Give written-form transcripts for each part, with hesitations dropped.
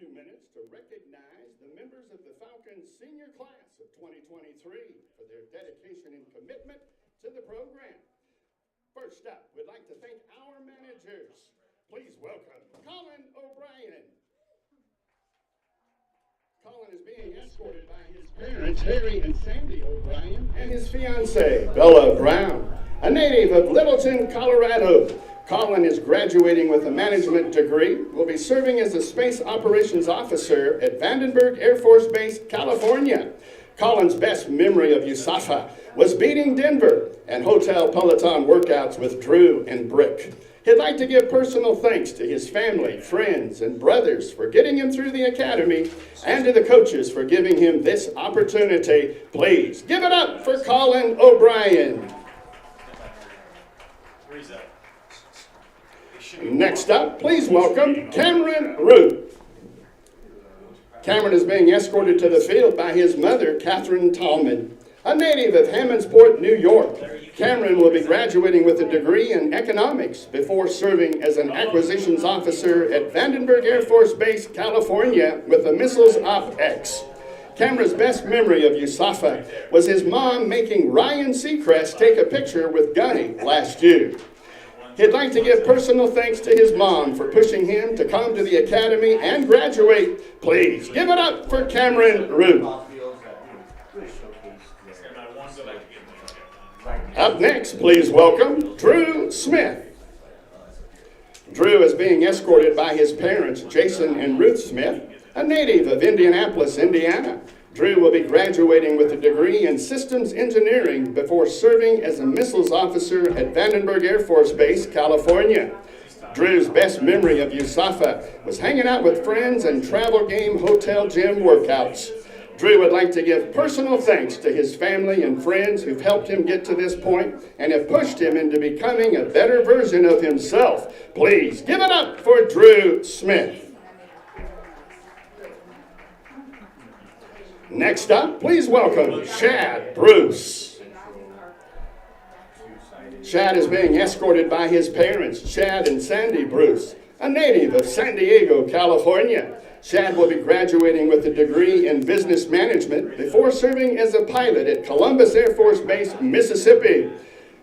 few minutes to recognize the members of the Falcons senior class of 2023 for their dedication and commitment to the program. First up, we'd like to thank our managers. Please welcome Colin O'Brien. Colin is being escorted by his parents, Harry and Sandy O'Brien, and his fiancée, Bella Brown, a native of Littleton, Colorado. Colin is graduating with a management degree, will be serving as a space operations officer at Vandenberg Air Force Base, California. Colin's best memory of USAFA was beating Denver and Hotel Peloton workouts with Drew and Brick. He'd like to give personal thanks to his family, friends, and brothers for getting him through the academy, and to the coaches for giving him this opportunity. Please give it up for Colin O'Brien. Next up, please welcome Cameron Root. Cameron is being escorted to the field by his mother, Catherine Tallman, a native of Hammondsport, New York. Cameron will be graduating with a degree in economics before serving as an acquisitions officer at Vandenberg Air Force Base, California, with a Missiles Op-X. Cameron's best memory of USAFA was his mom making Ryan Seacrest take a picture with Gunny last year. He'd like to give personal thanks to his mom for pushing him to come to the academy and graduate. Please give it up for Cameron Root. Up next, please welcome Drew Smith. Drew is being escorted by his parents, Jason and Ruth Smith, a native of Indianapolis, Indiana. Drew will be graduating with a degree in systems engineering before serving as a missiles officer at Vandenberg Air Force Base, California. Drew's best memory of USAFA was hanging out with friends and travel game hotel gym workouts. Drew would like to give personal thanks to his family and friends who've helped him get to this point and have pushed him into becoming a better version of himself. Please give it up for Drew Smith. Next up, please welcome Shad Bruce. Shad is being escorted by his parents, Shad and Sandy Bruce, a native of San Diego, California. Shad will be graduating with a degree in business management before serving as a pilot at Columbus Air Force Base, Mississippi.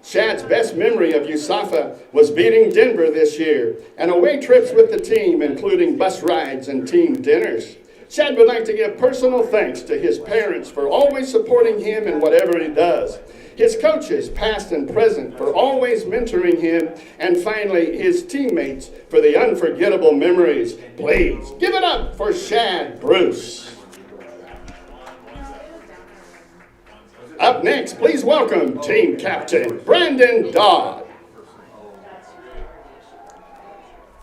Shad's best memory of USAFA was beating Denver this year and away trips with the team, including bus rides and team dinners. Shad would like to give personal thanks to his parents for always supporting him in whatever he does, his coaches, past and present, for always mentoring him, and finally, his teammates for the unforgettable memories. Please give it up for Shad Bruce. Up next, please welcome team captain Brandon Dodd.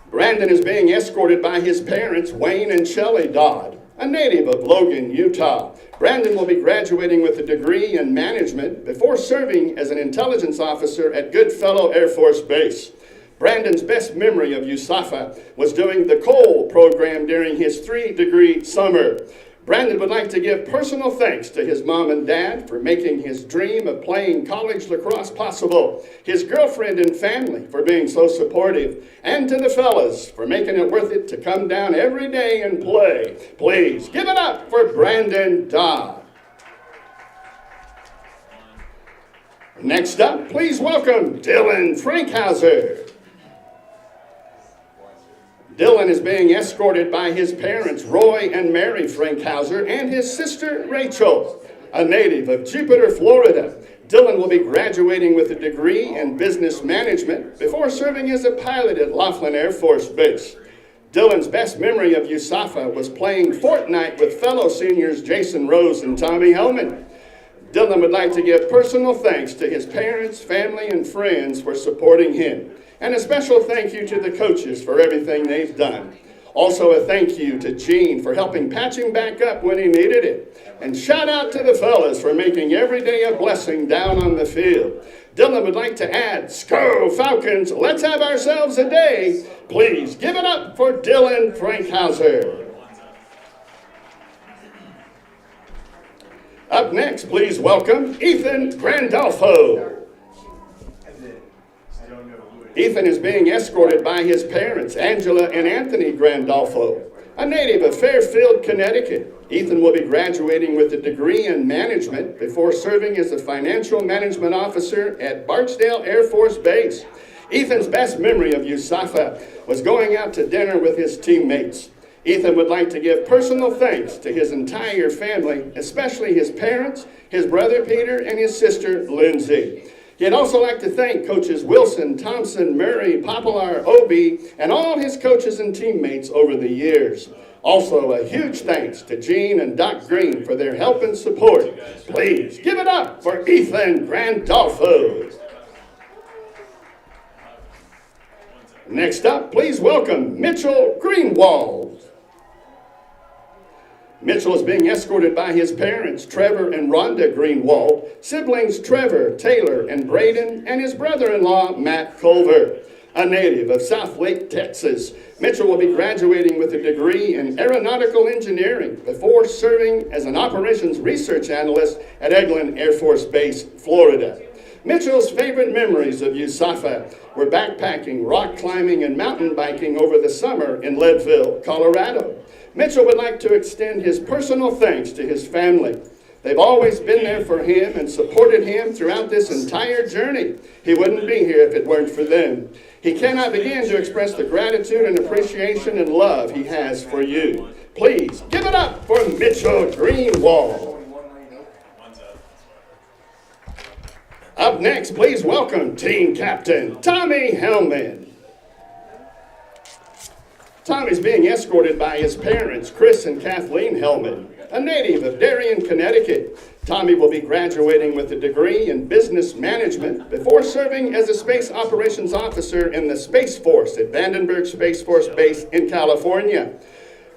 Brandon is being escorted by his parents, Wayne and Shelley Dodd, a native of Logan, Utah. Brandon will be graduating with a degree in management before serving as an intelligence officer at Goodfellow Air Force Base. Brandon's best memory of USAFA was doing the Cole program during his 3-degree summer. Brandon would like to give personal thanks to his mom and dad for making his dream of playing college lacrosse possible, his girlfriend and family for being so supportive, and to the fellas for making it worth it to come down every day and play. Please give it up for Brandon Dodd. Next up, please welcome Dylan Frankhauser. Dylan is being escorted by his parents, Roy and Mary Frankhauser, and his sister, Rachel, a native of Jupiter, Florida. Dylan will be graduating with a degree in business management before serving as a pilot at Laughlin Air Force Base. Dylan's best memory of USAFA was playing Fortnite with fellow seniors Jason Rose and Tommy Hellman. Dylan would like to give personal thanks to his parents, family, and friends for supporting him. And a special thank you to the coaches for everything they've done. Also a thank you to Gene for helping patch him back up when he needed it. And shout out to the fellas for making every day a blessing down on the field. Dylan would like to add, Sco Falcons, let's have ourselves a day. Please give it up for Dylan Frankhauser. Up next, please welcome Ethan Grandolfo. Ethan is being escorted by his parents, Angela and Anthony Grandolfo. A native of Fairfield, Connecticut, Ethan will be graduating with a degree in management before serving as a financial management officer at Barksdale Air Force Base. Ethan's best memory of USAFA was going out to dinner with his teammates. Ethan would like to give personal thanks to his entire family, especially his parents, his brother Peter, and his sister Lindsay. He'd also like to thank coaches Wilson, Thompson, Murray, Poplar, Obie, and all his coaches and teammates over the years. Also, a huge thanks to Gene and Doc Green for their help and support. Please give it up for Ethan Grandolfo. Next up, please welcome Mitchell Greenwald. Mitchell is being escorted by his parents, Trevor and Rhonda Greenwald, siblings Trevor, Taylor, and Braden, and his brother-in-law, Matt Culver. A native of South Lake, Texas, Mitchell will be graduating with a degree in aeronautical engineering before serving as an operations research analyst at Eglin Air Force Base, Florida. Mitchell's favorite memories of USAFA were backpacking, rock climbing, and mountain biking over the summer in Leadville, Colorado. Mitchell would like to extend his personal thanks to his family. They've always been there for him and supported him throughout this entire journey. He wouldn't be here if it weren't for them. He cannot begin to express the gratitude and appreciation and love he has for you. Please give it up for Mitchell Greenwald. Up next, please welcome team captain Tommy Hellman. Tommy's being escorted by his parents, Chris and Kathleen Hellman, a native of Darien, Connecticut. Tommy will be graduating with a degree in business management before serving as a space operations officer in the Space Force at Vandenberg Space Force Base in California.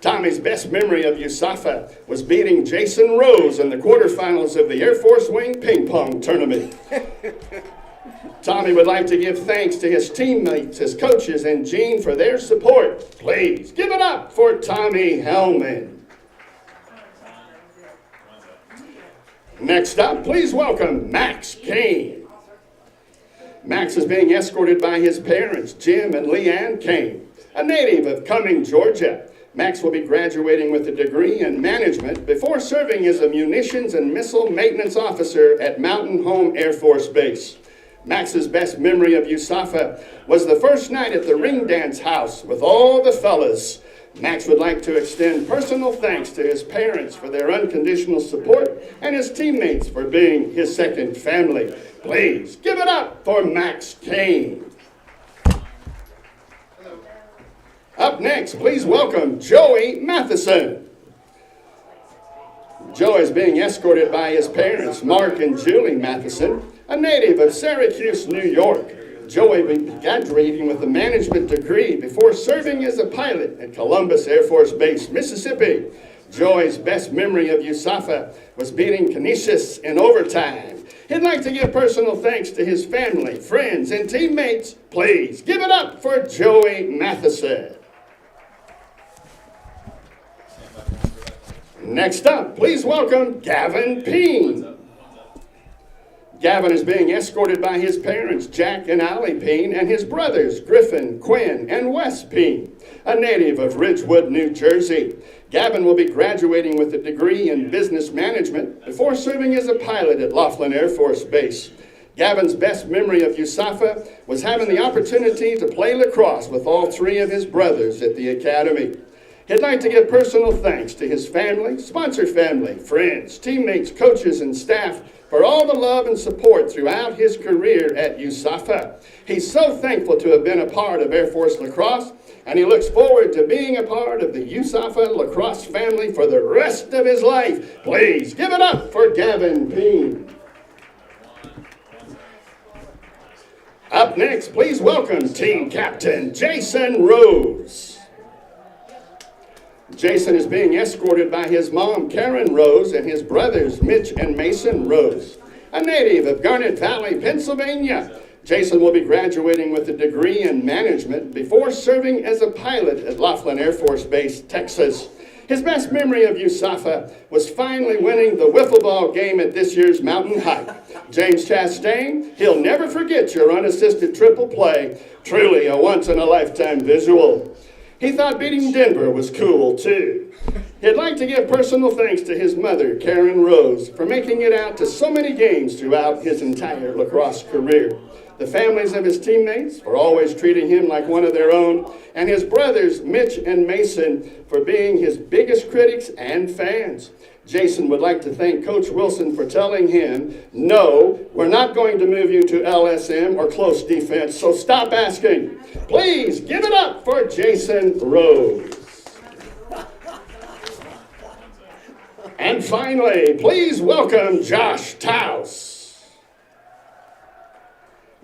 Tommy's best memory of USAFA was beating Jason Rose in the quarterfinals of the Air Force Wing Ping Pong Tournament. Tommy would like to give thanks to his teammates, his coaches, and Gene for their support. Please give it up for Tommy Hellman. Next up, please welcome Max Kane. Max is being escorted by his parents, Jim and Leanne Kane, a native of Cumming, Georgia. Max will be graduating with a degree in management before serving as a munitions and missile maintenance officer at Mountain Home Air Force Base. Max's best memory of USAFA was the first night at the ring dance house with all the fellas. Max would like to extend personal thanks to his parents for their unconditional support and his teammates for being his second family. Please give it up for Max Kane. Up next, please welcome Joey Matheson. Joey is being escorted by his parents, Mark and Julie Matheson, a native of Syracuse, New York. Joey will be graduating with a management degree before serving as a pilot at Columbus Air Force Base, Mississippi. Joey's best memory of USAFA was beating Canisius in overtime. He'd like to give personal thanks to his family, friends, and teammates. Please give it up for Joey Matheson. Next up, please welcome Gavin Peen. Gavin is being escorted by his parents, Jack and Allie Peen, and his brothers, Griffin, Quinn, and Wes Peen, a native of Ridgewood, New Jersey. Gavin will be graduating with a degree in business management before serving as a pilot at Laughlin Air Force Base. Gavin's best memory of USAFA was having the opportunity to play lacrosse with all three of his brothers at the academy. He'd like to give personal thanks to his family, sponsor family, friends, teammates, coaches, and staff for all the love and support throughout his career at USAFA. He's so thankful to have been a part of Air Force Lacrosse, and he looks forward to being a part of the USAFA lacrosse family for the rest of his life. Please give it up for Gavin Peen. Up next, please welcome team captain Jason Rose. Jason is being escorted by his mom, Karen Rose, and his brothers, Mitch and Mason Rose, a native of Garnet Valley, Pennsylvania. Jason will be graduating with a degree in management before serving as a pilot at Laughlin Air Force Base, Texas. His best memory of USAFA was finally winning the wiffle ball game at this year's mountain hike. James Chastain, he'll never forget your unassisted triple play. Truly a once-in-a-lifetime visual. He thought beating Denver was cool, too. He'd like to give personal thanks to his mother, Karen Rose, for making it out to so many games throughout his entire lacrosse career. The families of his teammates for always treating him like one of their own, and his brothers, Mitch and Mason, for being his biggest critics and fans. Jason would like to thank Coach Wilson for telling him, no, we're not going to move you to LSM or close defense, so stop asking. Please give it up for Jason Rose. And finally, please welcome Josh Taus.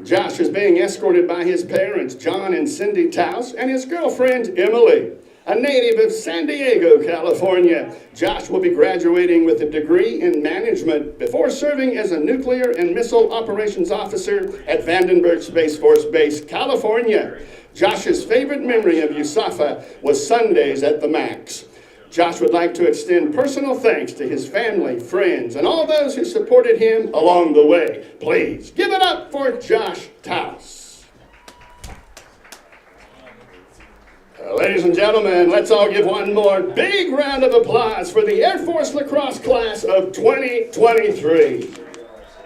Josh is being escorted by his parents, John and Cindy Taus, and his girlfriend, Emily. A native of San Diego, California, Josh will be graduating with a degree in management before serving as a nuclear and missile operations officer at Vandenberg Space Force Base, California. Josh's favorite memory of USAFA was Sundays at the Max. Josh would like to extend personal thanks to his family, friends, and all those who supported him along the way. Please give it up for Josh Taus. Ladies and gentlemen, let's all give one more big round of applause for the Air Force Lacrosse class of 2023. Greg,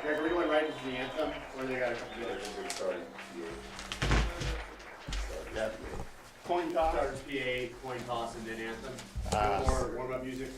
are we going right into the anthem? Or they got a couple of others? Coin toss. Starters PA, coin toss, and then anthem. Or warm-up music.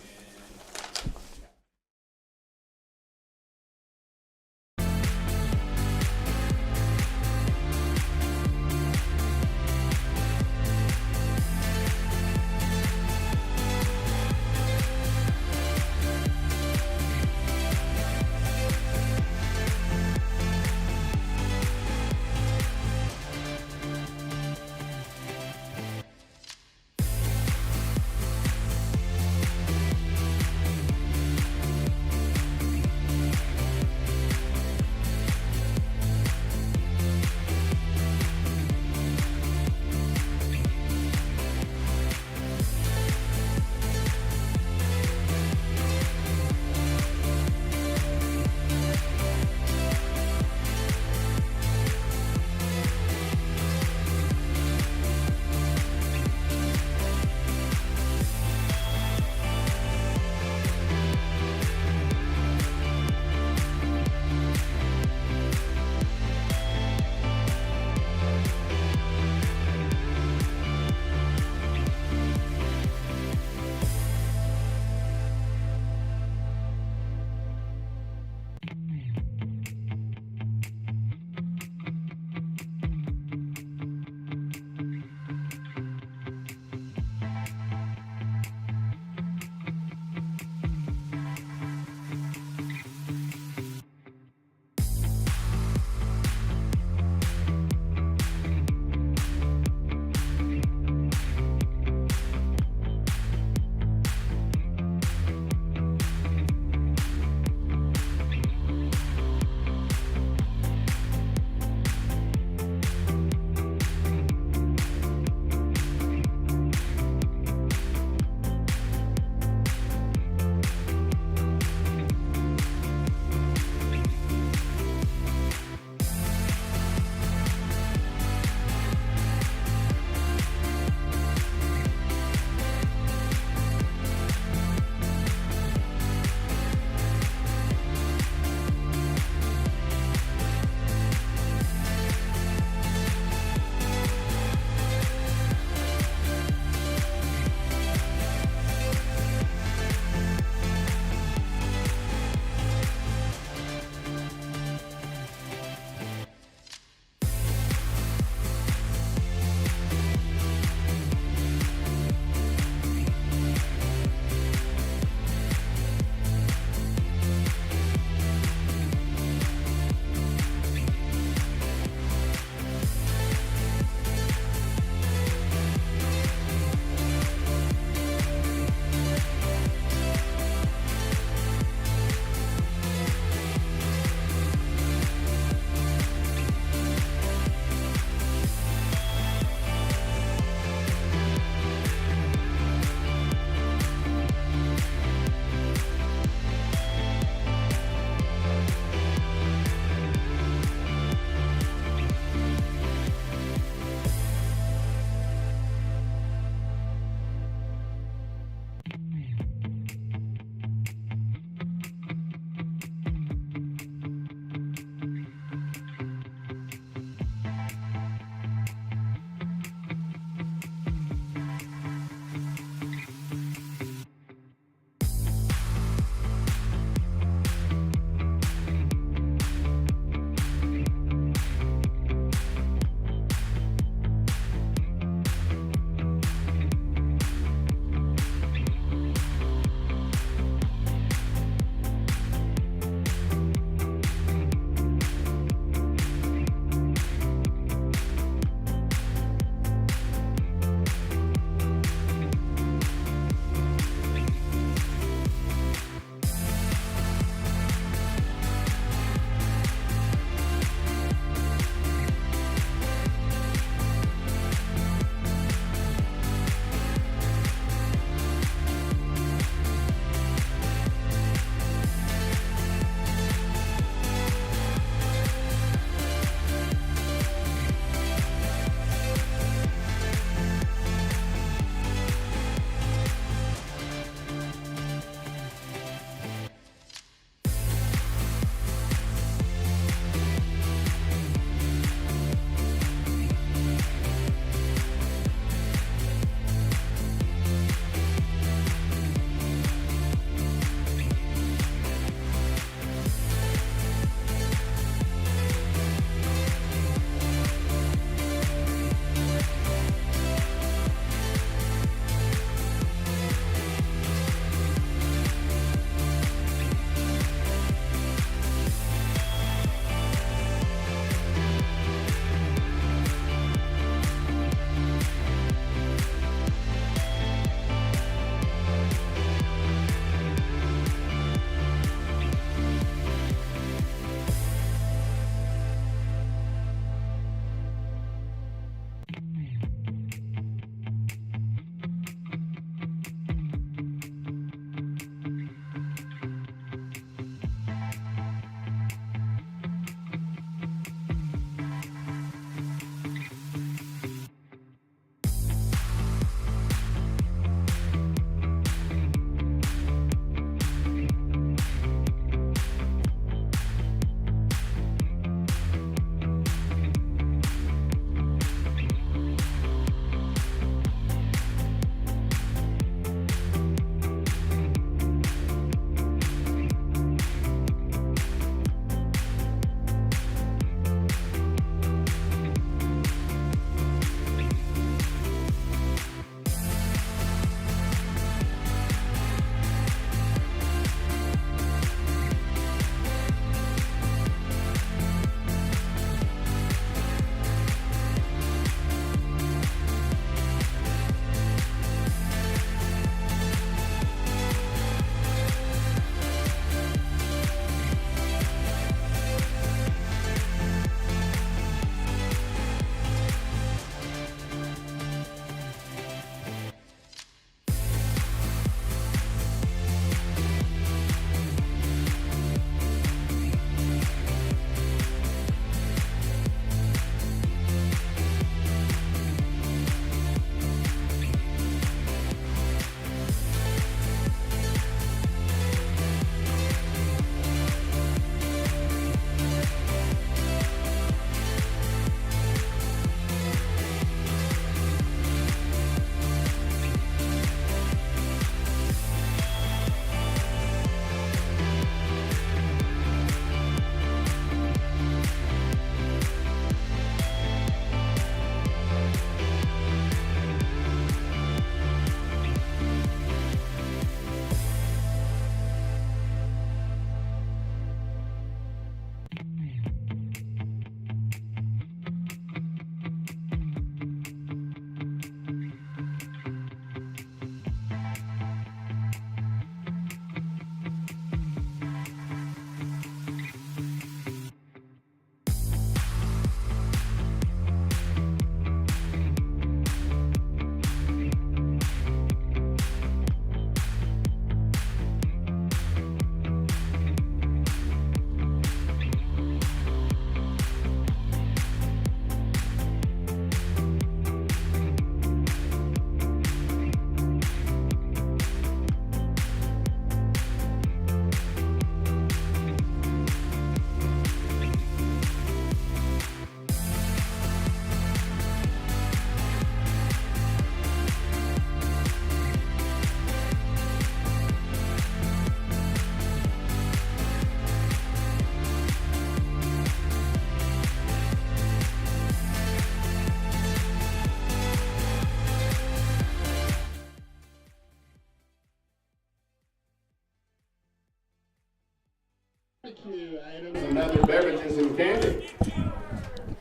items and other beverages and candy.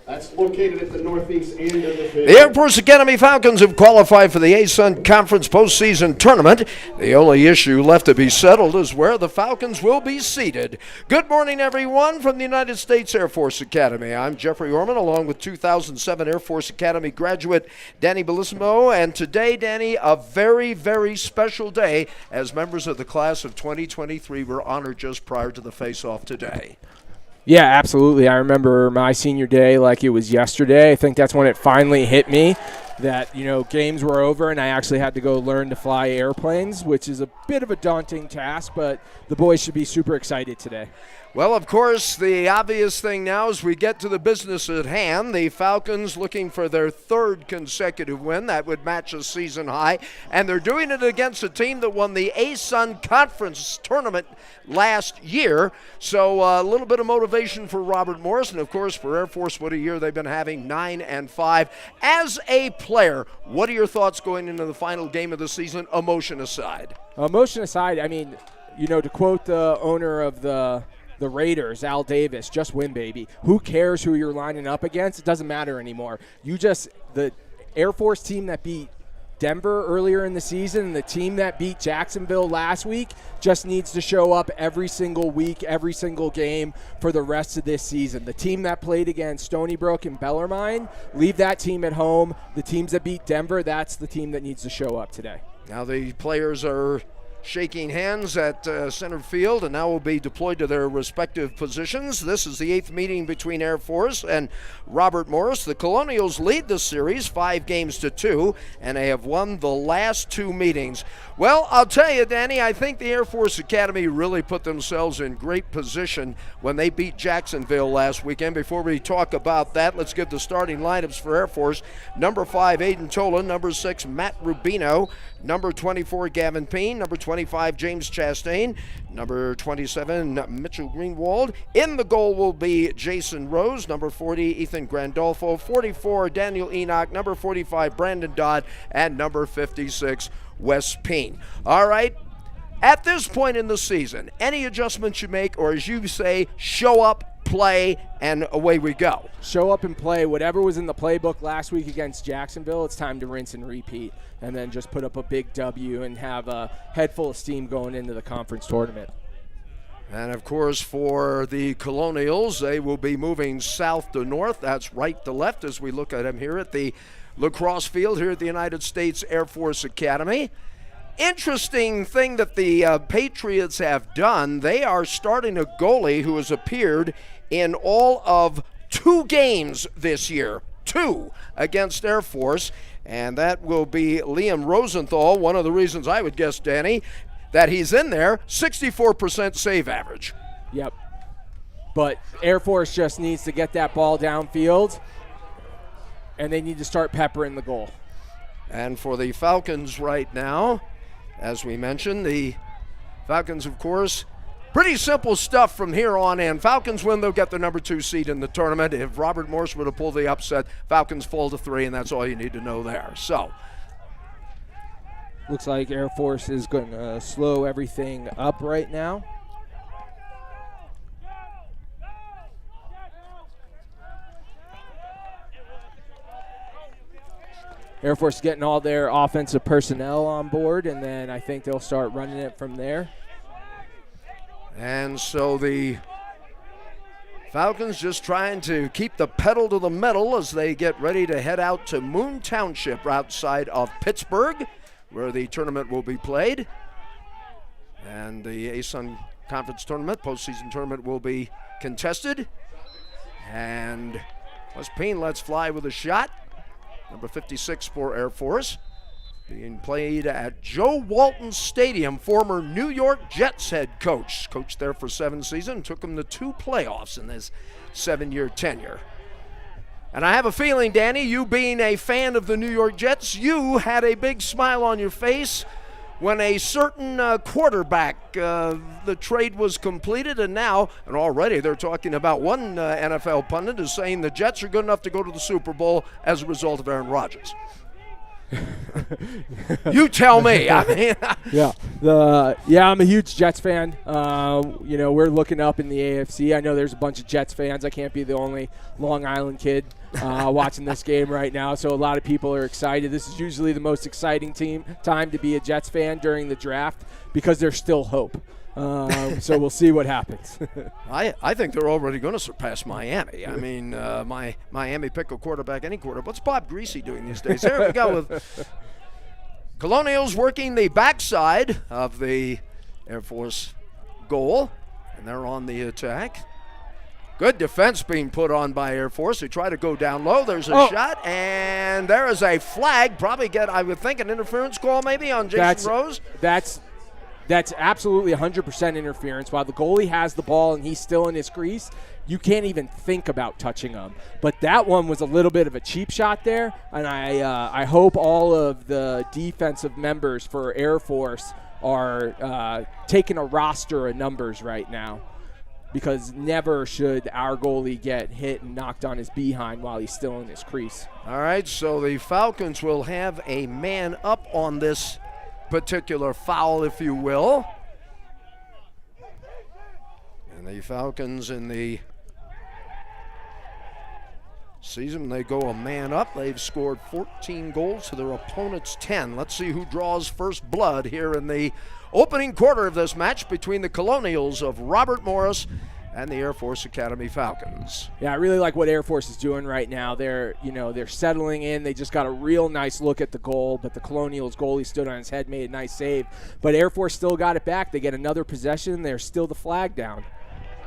That's located at the northeast end of the field. The Air Force Academy Falcons have qualified for the ASUN Conference postseason tournament. The only issue left to be settled is where the Falcons will be seated. Good morning, everyone, from the United States Air Force Academy. I'm Jeffrey Orman, along with 2007 Air Force Academy graduate Danny Bellissimo. And today, Danny, a very, very special day as members of the class of 2023 were honored just prior to the face-off today. Yeah, absolutely. I remember my senior day like it was yesterday. I think that's when it finally hit me that, games were over and I actually had to go learn to fly airplanes, which is a bit of a daunting task, but the boys should be super excited today. Well, of course, the obvious thing now as we get to the business at hand, the Falcons looking for their third consecutive win. That would match a season high. And they're doing it against a team that won the ASUN Conference tournament last year. So a little bit of motivation for Robert Morris. And, of course, for Air Force, what a year they've been having, 9-5. As a player, what are your thoughts going into the final game of the season, emotion aside? Emotion aside, to quote the owner of the Raiders, Al Davis, just win, baby. Who cares who you're lining up against? It doesn't matter anymore. The Air Force team that beat Denver earlier in the season and the team that beat Jacksonville last week just needs to show up every single week, every single game for the rest of this season. The team that played against Stony Brook and Bellarmine, leave that team at home. The teams that beat Denver, that's the team that needs to show up today. Now the players are shaking hands at center field and now will be deployed to their respective positions. This is the 8th meeting between Air Force and Robert Morris. The Colonials lead the series 5-2, and they have won the last 2 meetings. Well, I'll tell you, Danny, I think the Air Force Academy really put themselves in great position when they beat Jacksonville last weekend. Before we talk about that, let's give the starting lineups for Air Force. Number 5, Aiden Tolan. Number 6, Matt Rubino. Number 24, Gavin Payne. Number 25, James Chastain. Number 27, Mitchell Greenwald. In the goal will be Jason Rose. Number 40, Ethan Grandolfo. 44, Daniel Enoch. Number 45, Brandon Dodd. And number 56, Wes Payne. All right. At this point in the season, any adjustments you make, or as you say, show up, play, and away we go. Show up and play. Whatever was in the playbook last week against Jacksonville, it's time to rinse and repeat, and then just put up a big W and have a head full of steam going into the conference tournament. And, of course, for the Colonials, they will be moving south to north. That's right to left as we look at them here at the Lacrosse field here at the United States Air Force Academy. Interesting thing that the Patriots have done, they are starting a goalie who has appeared in all of 2 games this year, 2 against Air Force, and that will be Liam Rosenthal. One of the reasons I would guess, Danny, that he's in there, 64% save average. Yep. But Air Force just needs to get that ball downfield, and they need to start peppering the goal. And for the Falcons right now, as we mentioned, the Falcons, of course, pretty simple stuff from here on in. Falcons win, they'll get the number 2 seed in the tournament. If Robert Morris were to pull the upset, Falcons fall to 3, and that's all you need to know there. So, looks like Air Force is going to slow everything up right now. Air Force getting all their offensive personnel on board, and then I think they'll start running it from there. And so the Falcons just trying to keep the pedal to the metal as they get ready to head out to Moon Township outside of Pittsburgh, where the tournament will be played. And the ASUN Conference tournament, postseason tournament, will be contested. And Wes Payne lets fly with a shot. Number 56 for Air Force. Being played at Joe Walton Stadium, former New York Jets head coach. Coached there for 7 seasons, took them to 2 playoffs in his 7-year tenure. And I have a feeling, Danny, you being a fan of the New York Jets, you had a big smile on your face when a certain quarterback, the trade was completed, and now, and already they're talking about one NFL pundit is saying the Jets are good enough to go to the Super Bowl as a result of Aaron Rodgers. You tell me. I mean, I'm a huge Jets fan. We're looking up in the AFC. I know there's a bunch of Jets fans. I can't be the only Long Island kid watching this game right now. So a lot of people are excited. This is usually the most exciting time to be a Jets fan during the draft because there's still hope. So we'll see what happens. I think they're already going to surpass Miami. I mean, Miami pick a quarterback, any quarterback. What's Bob Greasy doing these days? There we go with Colonials working the backside of the Air Force goal, and they're on the attack. Good defense being put on by Air Force. They try to go down low. There's a shot, and there is a flag. Probably I would think, an interference call maybe on Jason Rose. That's absolutely 100% interference. While the goalie has the ball and he's still in his crease, you can't even think about touching him. But that one was a little bit of a cheap shot there, and I hope all of the defensive members for Air Force are taking a roster of numbers right now, because never should our goalie get hit and knocked on his behind while he's still in his crease. All right, so the Falcons will have a man up on this particular foul, if you will. And the Falcons in the season, they go a man up. They've scored 14 goals to their opponent's 10. Let's see who draws first blood here in the opening quarter of this match between the Colonials of Robert Morris and the Air Force Academy Falcons. Yeah, I really like what Air Force is doing right now. They're settling in. They just got a real nice look at the goal, but the Colonials goalie stood on his head, made a nice save. But Air Force still got it back. They get another possession. There's still the flag down.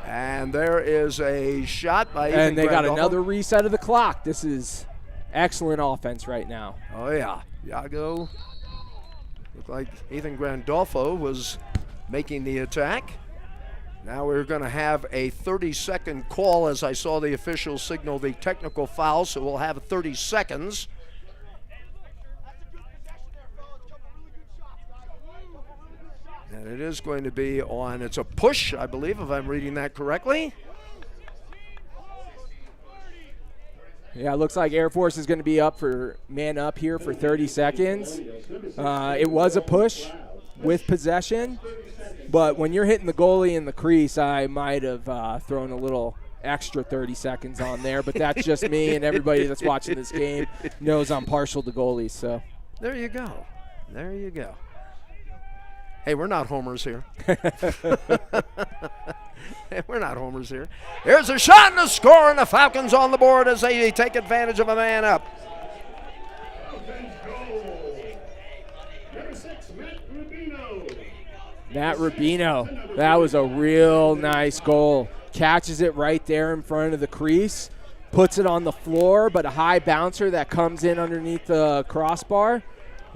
And there is a shot by And they got another reset of the clock. This is excellent offense right now. Oh, yeah. Iago, looked like Ethan Grandolfo was making the attack. Now we're going to have a 30-second call, as I saw the official signal the technical foul, so we'll have 30 seconds. And it is going to be on, it's a push, I believe, if I'm reading that correctly. Yeah, it looks like Air Force is going to be man up here for 30 seconds. It was a push with possession. But when you're hitting the goalie in the crease, I might have thrown a little extra 30 seconds on there. But that's just me, and everybody that's watching this game knows I'm partial to goalies. So there you go. There you go. Hey, we're not homers here. We're not homers here. Here's a shot and a score, and the Falcons on the board as they take advantage of a man up. Matt Rubino, that was a real nice goal. Catches it right there in front of the crease, puts it on the floor, but a high bouncer that comes in underneath the crossbar.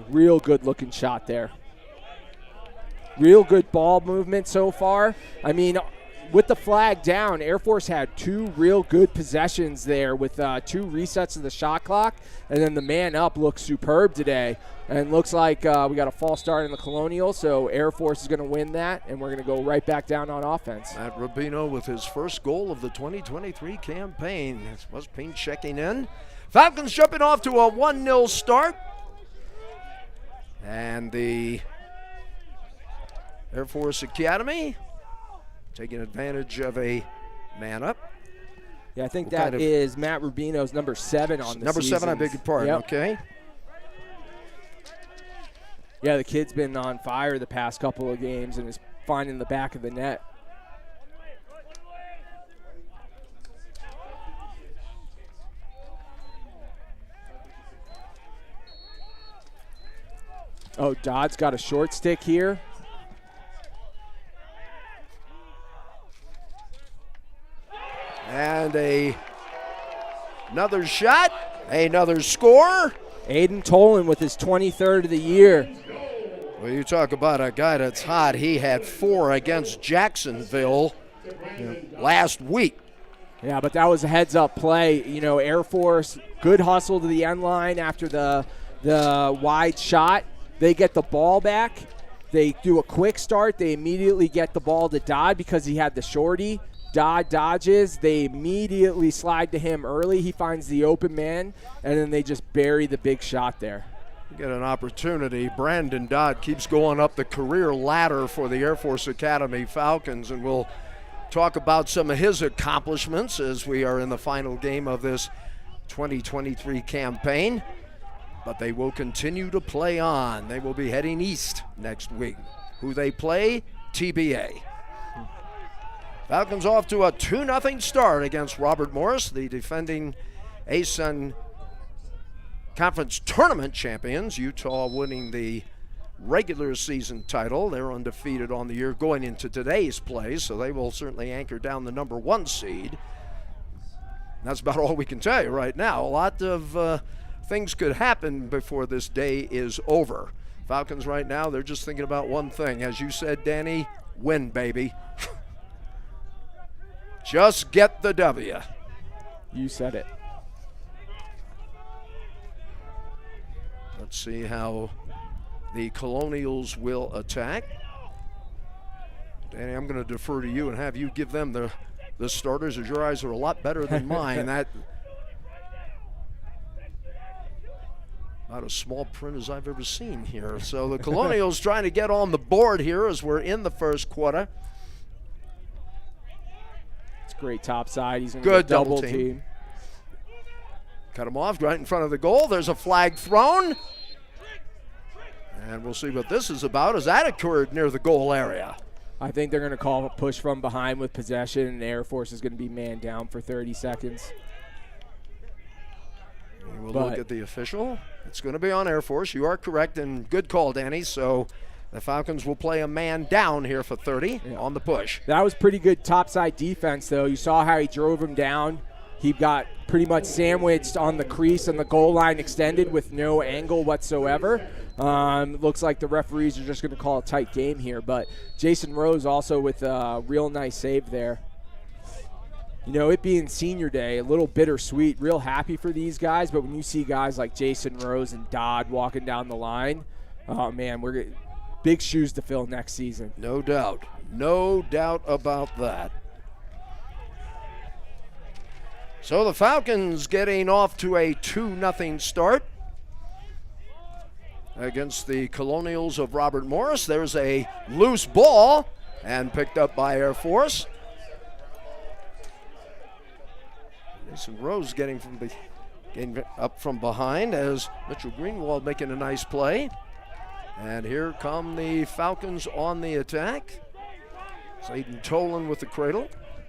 Real good looking shot there. Real good ball movement so far. I mean, with the flag down, Air Force had two real good possessions there with 2 resets of the shot clock, and then the man up looks superb today. And looks like we got a false start in the Colonial, so Air Force is going to win that, and we're going to go right back down on offense. Matt Rubino with his first goal of the 2023 campaign. This was Payne checking in. Falcons jumping off to a 1-0 start. And the Air Force Academy taking advantage of a man up. Yeah, I think that is Matt Rubino's number 7 on the Number season. 7, I beg your pardon. Yep. Okay. Yeah, the kid's been on fire the past couple of games and is finding the back of the net. Oh, Dodd's got a short stick here. And another shot, another score. Aiden Tolan with his 23rd of the year. Well, you talk about a guy that's hot. He had 4 against Jacksonville last week. Yeah, but that was a heads-up play. You know, Air Force, good hustle to the end line after the wide shot. They get the ball back. They do a quick start. They immediately get the ball to Dodd because he had the shorty. Dodd dodges. They immediately slide to him early. He finds the open man, and then they just bury the big shot there. Get an opportunity. Brandon Dodd keeps going up the career ladder for the Air Force Academy Falcons, and we'll talk about some of his accomplishments as we are in the final game of this 2023 campaign. But they will continue to play on. They will be heading east next week. Who they play, TBA. Falcons off to a 2-0 start against Robert Morris, the defending ASUN Conference Tournament champions. Utah winning the regular season title. They're undefeated on the year going into today's play, so they will certainly anchor down the number 1 seed. That's about all we can tell you right now. A lot of things could happen before this day is over. Falcons right now, they're just thinking about one thing. As you said, Danny, win, baby. Just get the W. You said it. Let's see how the Colonials will attack. Danny, I'm going to defer to you and have you give them the starters, as your eyes are a lot better than mine. That about as small print as I've ever seen here. So the Colonials trying to get on the board here as we're in the first quarter. It's great top side. He's going to go double team. Cut him off right in front of the goal. There's a flag thrown. And we'll see what this is about as that occurred near the goal area. I think they're going to call a push from behind with possession, and the Air Force is going to be man down for 30 seconds. We'll look at the official. It's going to be on Air Force. You are correct, and good call, Danny. So the Falcons will play a man down here for 30 on the push. That was pretty good topside defense, though. You saw how he drove him down. He got pretty much sandwiched on the crease and the goal line extended with no angle whatsoever. Looks like the referees are just going to call a tight game here. But Jason Rose also with a real nice save there. You know, it being senior day, a little bittersweet, real happy for these guys. But when you see guys like Jason Rose and Dodd walking down the line, oh, man, we're big shoes to fill next season. No doubt. No doubt about that. So the Falcons getting off to a 2-0 start against the Colonials of Robert Morris. There's a loose ball and picked up by Air Force. Jason Rose getting up from behind as Mitchell Greenwald making a nice play. And here come the Falcons on the attack. Zayden Tolan with the cradle.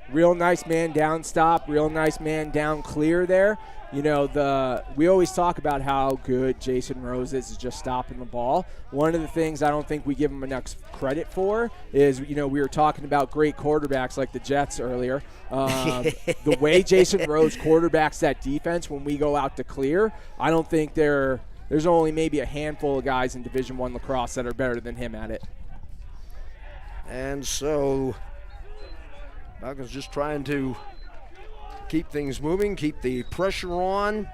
Real nice man down stop, real nice man down clear there. You know, we always talk about how good Jason Rose is just stopping the ball. One of the things I don't think we give him enough credit for is, you know, we were talking about great quarterbacks like the Jets earlier. The way Jason Rose quarterbacks that defense when we go out to clear, I don't think there's only maybe a handful of guys in Division I lacrosse that are better than him at it. And so Falcons just trying to keep things moving, keep the pressure on.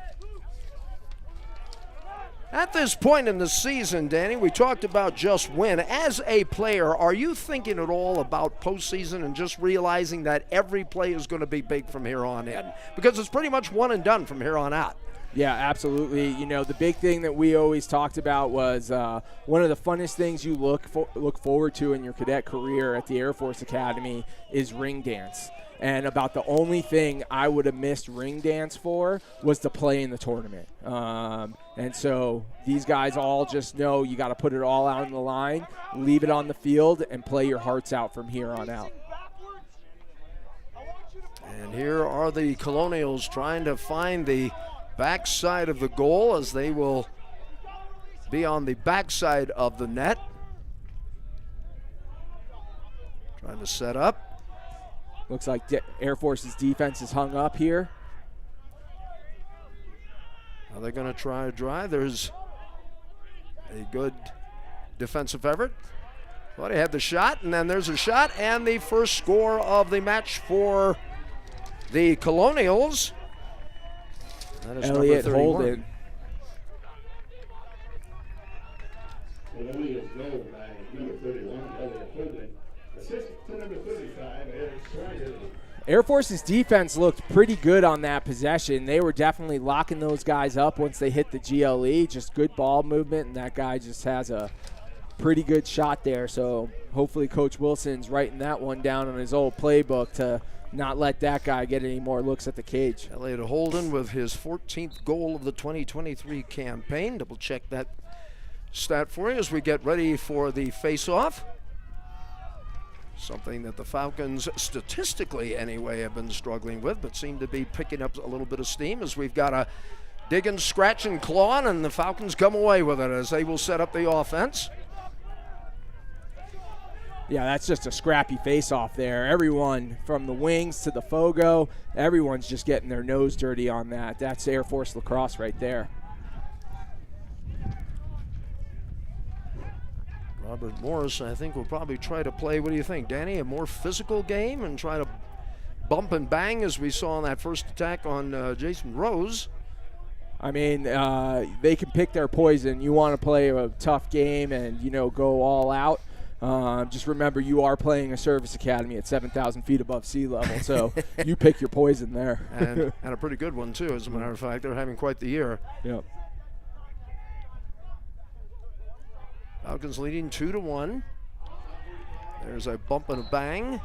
At this point in the season, Danny, we talked about just win. As a player, are you thinking at all about postseason and just realizing that every play is going to be big from here on in? Because it's pretty much one and done from here on out. Yeah, absolutely. You know, the big thing that we always talked about was one of the funnest things you look forward to in your cadet career at the Air Force Academy is ring dance. And about the only thing I would have missed ring dance for was to play in the tournament. And so these guys all just know you got to put it all out on the line, leave it on the field, and play your hearts out from here on out. And here are the Colonials trying to find the backside of the goal as they will be on the backside of the net. Trying to set up. Looks like Air Force's defense is hung up here. Are they going to try a drive? There's a good defensive effort. Thought he had the shot, and then there's a shot, and the first score of the match for the Colonials. That is Elliot number 31. Holden. Colonials goal by number 31, Elliot Holden. Assist to number 35, Eric Schreider. Air Force's defense looked pretty good on that possession. They were definitely locking those guys up once they hit the GLE. Just good ball movement, and that guy just has a pretty good shot there. So hopefully Coach Wilson's writing that one down on his old playbook to not let that guy get any more looks at the cage. Elliot Holden with his 14th goal of the 2023 campaign. Double check that stat for you as we get ready for the face-off. Something that the Falcons, statistically anyway, have been struggling with, but seem to be picking up a little bit of steam as we've got a dig and scratch and claw, and the Falcons come away with it as they will set up the offense. Yeah, that's just a scrappy face-off there. Everyone from the wings to the Fogo, everyone's just getting their nose dirty on that. That's Air Force Lacrosse right there. Robert Morris, I think, will probably try to play, what do you think, Danny, a more physical game and try to bump and bang as we saw in that first attack on Jason Rose? I mean, they can pick their poison. You want to play a tough game and, go all out. Just remember, you are playing a service academy at 7,000 feet above sea level, so you pick your poison there. and a pretty good one, too, as a matter of fact. They're having quite the year. Yep. Falcons leading 2-1. There's a bump and a bang.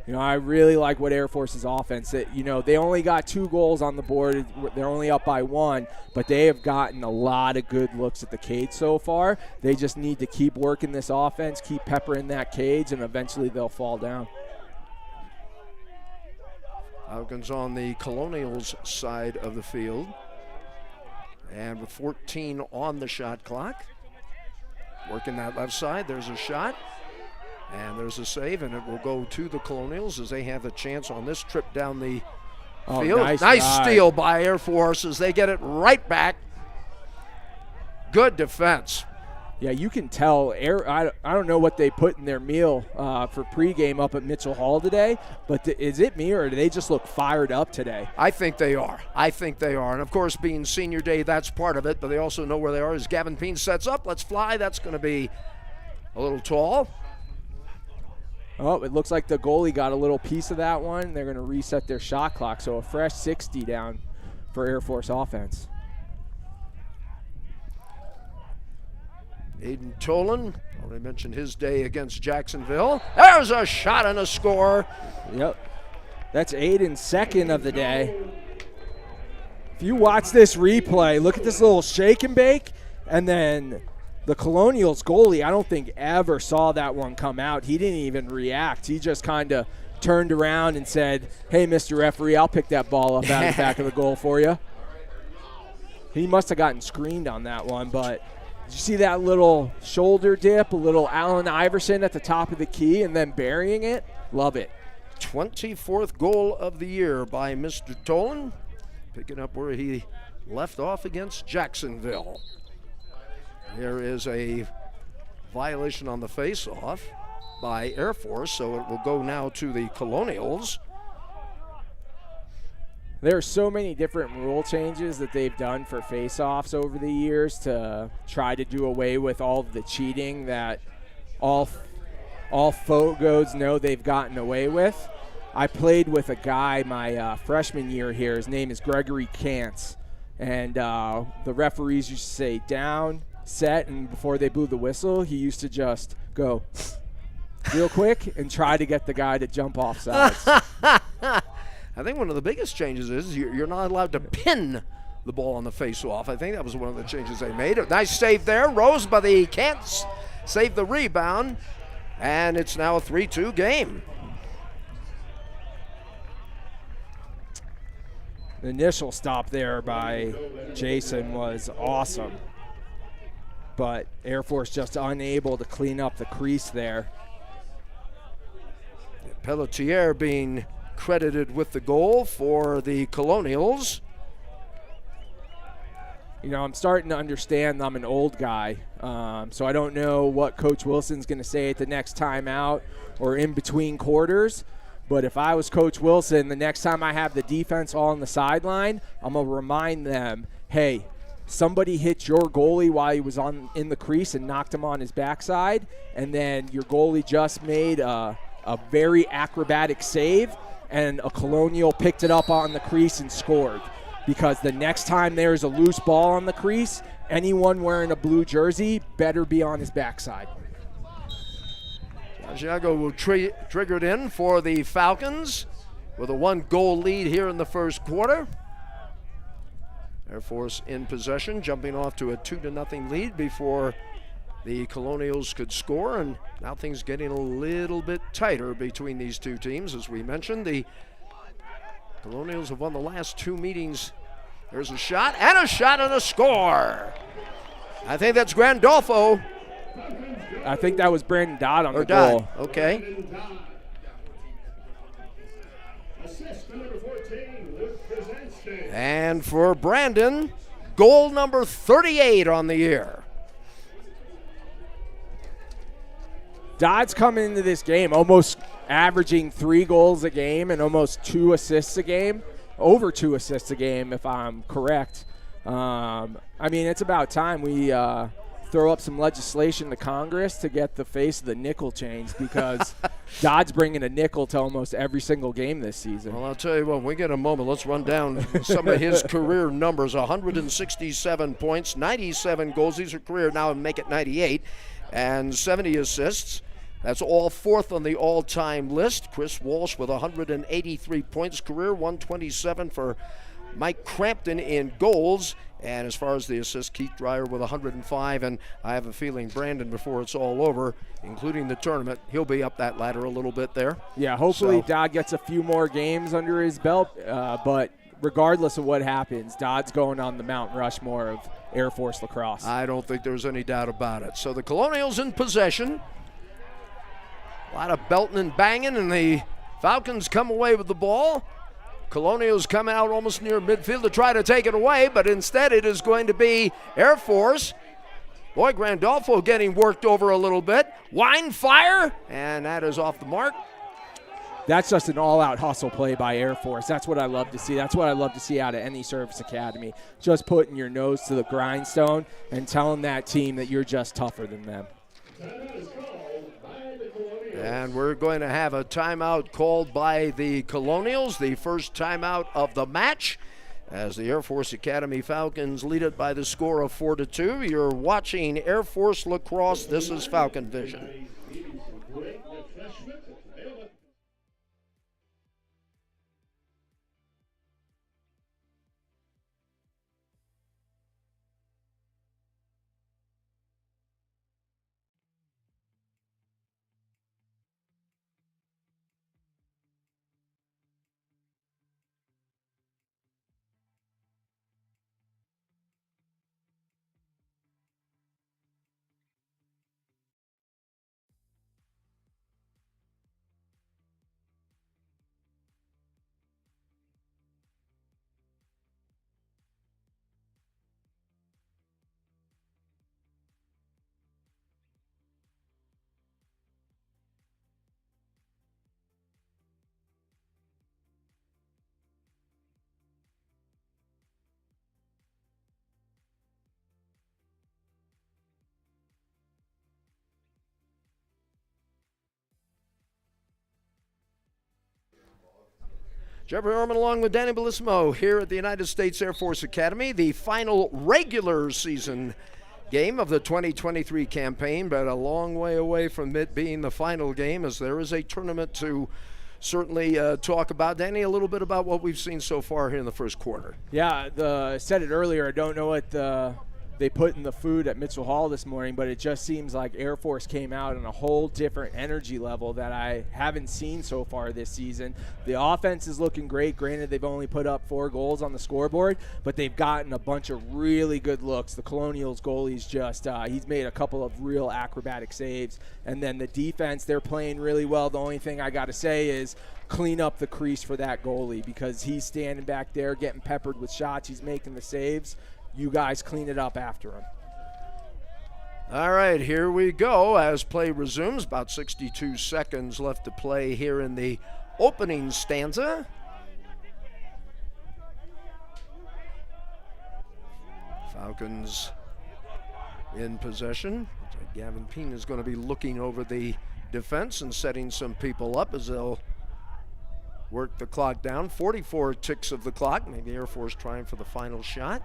I really like what Air Force's offense. They only got 2 goals on the board. They're only up by 1, but they have gotten a lot of good looks at the cage so far. They just need to keep working this offense, keep peppering that cage, and eventually they'll fall down. Falcons on the Colonials side of the field. And with 14 on the shot clock. Working that left side, there's a shot. And there's a save, and it will go to the Colonials as they have a chance on this trip down the field. Nice steal by Air Force as they get it right back. Good defense. Yeah, you can tell. I don't know what they put in their meal for pregame up at Mitchell Hall today, but is it me or do they just look fired up today? I think they are. And, of course, being senior day, that's part of it, but they also know where they are as Gavin Peen sets up. Let's fly. That's going to be a little tall. Oh, it looks like the goalie got a little piece of that one. They're going to reset their shot clock, so a fresh 60 down for Air Force offense. Aiden Tolan, already mentioned his day against Jacksonville. There's a shot and a score. Yep. That's Aiden's second of the day. If you watch this replay, look at this little shake and bake, and then the Colonials goalie, I don't think ever saw that one come out. He didn't even react. He just kind of turned around and said, "Hey, Mr. Referee, I'll pick that ball up out of the back of the goal for you." He must have gotten screened on that one, but did you see that little shoulder dip, a little Allen Iverson at the top of the key and then burying it? Love it. 24th goal of the year by Mr. Tolan, picking up where he left off against Jacksonville. There is a violation on the face-off by Air Force, so it will go now to the Colonials. There are so many different rule changes that they've done for face-offs over the years to try to do away with all of the cheating that all Fogos know they've gotten away with. I played with a guy my freshman year here. His name is Gregory Kantz. And the referees used to say down, set, and before they blew the whistle, he used to just go real quick and try to get the guy to jump off sides. I think one of the biggest changes is you're not allowed to pin the ball on the face-off. I think that was one of the changes they made. A nice save there. Rose, but he can't save the rebound. And it's now a 3-2 game. The initial stop there by Jason was awesome. But Air Force just unable to clean up the crease there. Pelletier being credited with the goal for the Colonials. I'm starting to understand I'm an old guy, so I don't know what Coach Wilson's going to say at the next timeout or in between quarters. But if I was Coach Wilson, the next time I have the defense all on the sideline, I'm going to remind them, hey, somebody hit your goalie while he was in the crease and knocked him on his backside, and then your goalie just made a very acrobatic save. and a Colonial picked it up on the crease and scored. Because the next time there's a loose ball on the crease, anyone wearing a blue jersey better be on his backside. Santiago will trigger it in for the Falcons with a 1-goal lead here in the first quarter. Air Force in possession, jumping off to a 2-0 lead before the Colonials could score, and now things getting a little bit tighter between these two teams. As we mentioned, the Colonials have won the last 2 meetings. There's a shot and a score. I think that's Grandolfo. I think that was Brandon Dodd on the Dodd. goal. Okay. Assist number 14, Luke Krasinski. And for Brandon, goal number 38 on the year. Dodd's coming into this game almost averaging 3 goals a game and almost 2 assists a game. Over 2 assists a game, if I'm correct. I mean, it's about time we throw up some legislation to Congress to get the face of the nickel changed, because Dodd's bringing a nickel to almost every single game this season. Well, I'll tell you what, when we get a moment, let's run down some of his career numbers. 167 points, 97 goals. These are career now, and make it 98, and 70 assists. That's all 4th on the all-time list. Chris Walsh with 183 points career, 127 for Mike Crampton in goals. And as far as the assists, Keith Dreyer with 105. And I have a feeling Brandon, before it's all over, including the tournament, he'll be up that ladder a little bit there. Yeah, hopefully Dodd gets a few more games under his belt. But regardless of what happens, Dodd's going on the Mount Rushmore of Air Force lacrosse. I don't think there's any doubt about it. So the Colonials in possession. A lot of belting and banging, and the Falcons come away with the ball. Colonials come out almost near midfield to try to take it away, but instead it is going to be Air Force. Boy, Grandolfo getting worked over a little bit. Wine fire, and that is off the mark. That's just an all-out hustle play by Air Force. That's what I love to see. That's what I love to see out of any service academy. Just putting your nose to the grindstone and telling that team that you're just tougher than them. And we're going to have a timeout called by the Colonials, the first timeout of the match, as the Air Force Academy Falcons lead it by the score of 4-2. You're watching Air Force Lacrosse. This is Falcon Vision. Jeffrey Orman along with Danny Bellissimo here at the United States Air Force Academy, the final regular season game of the 2023 campaign, but a long way away from it being the final game, as there is a tournament to certainly talk about. Danny, a little bit about what we've seen so far here in the first quarter. Yeah, I said it earlier, I don't know what they put in the food at Mitchell Hall this morning, but it just seems like Air Force came out on a whole different energy level that I haven't seen so far this season. The offense is looking great. Granted, they've only put up 4 goals on the scoreboard, but they've gotten a bunch of really good looks. The Colonials goalie's just, he's made a couple of real acrobatic saves. And then the defense, they're playing really well. The only thing I got to say is clean up the crease for that goalie, because he's standing back there getting peppered with shots. He's making the saves. You guys clean it up after him. All right, here we go as play resumes. About 62 seconds left to play here in the opening stanza. Falcons in possession. Gavin Peen is going to be looking over the defense and setting some people up as they'll work the clock down. 44 ticks of the clock. Maybe Air Force trying for the final shot.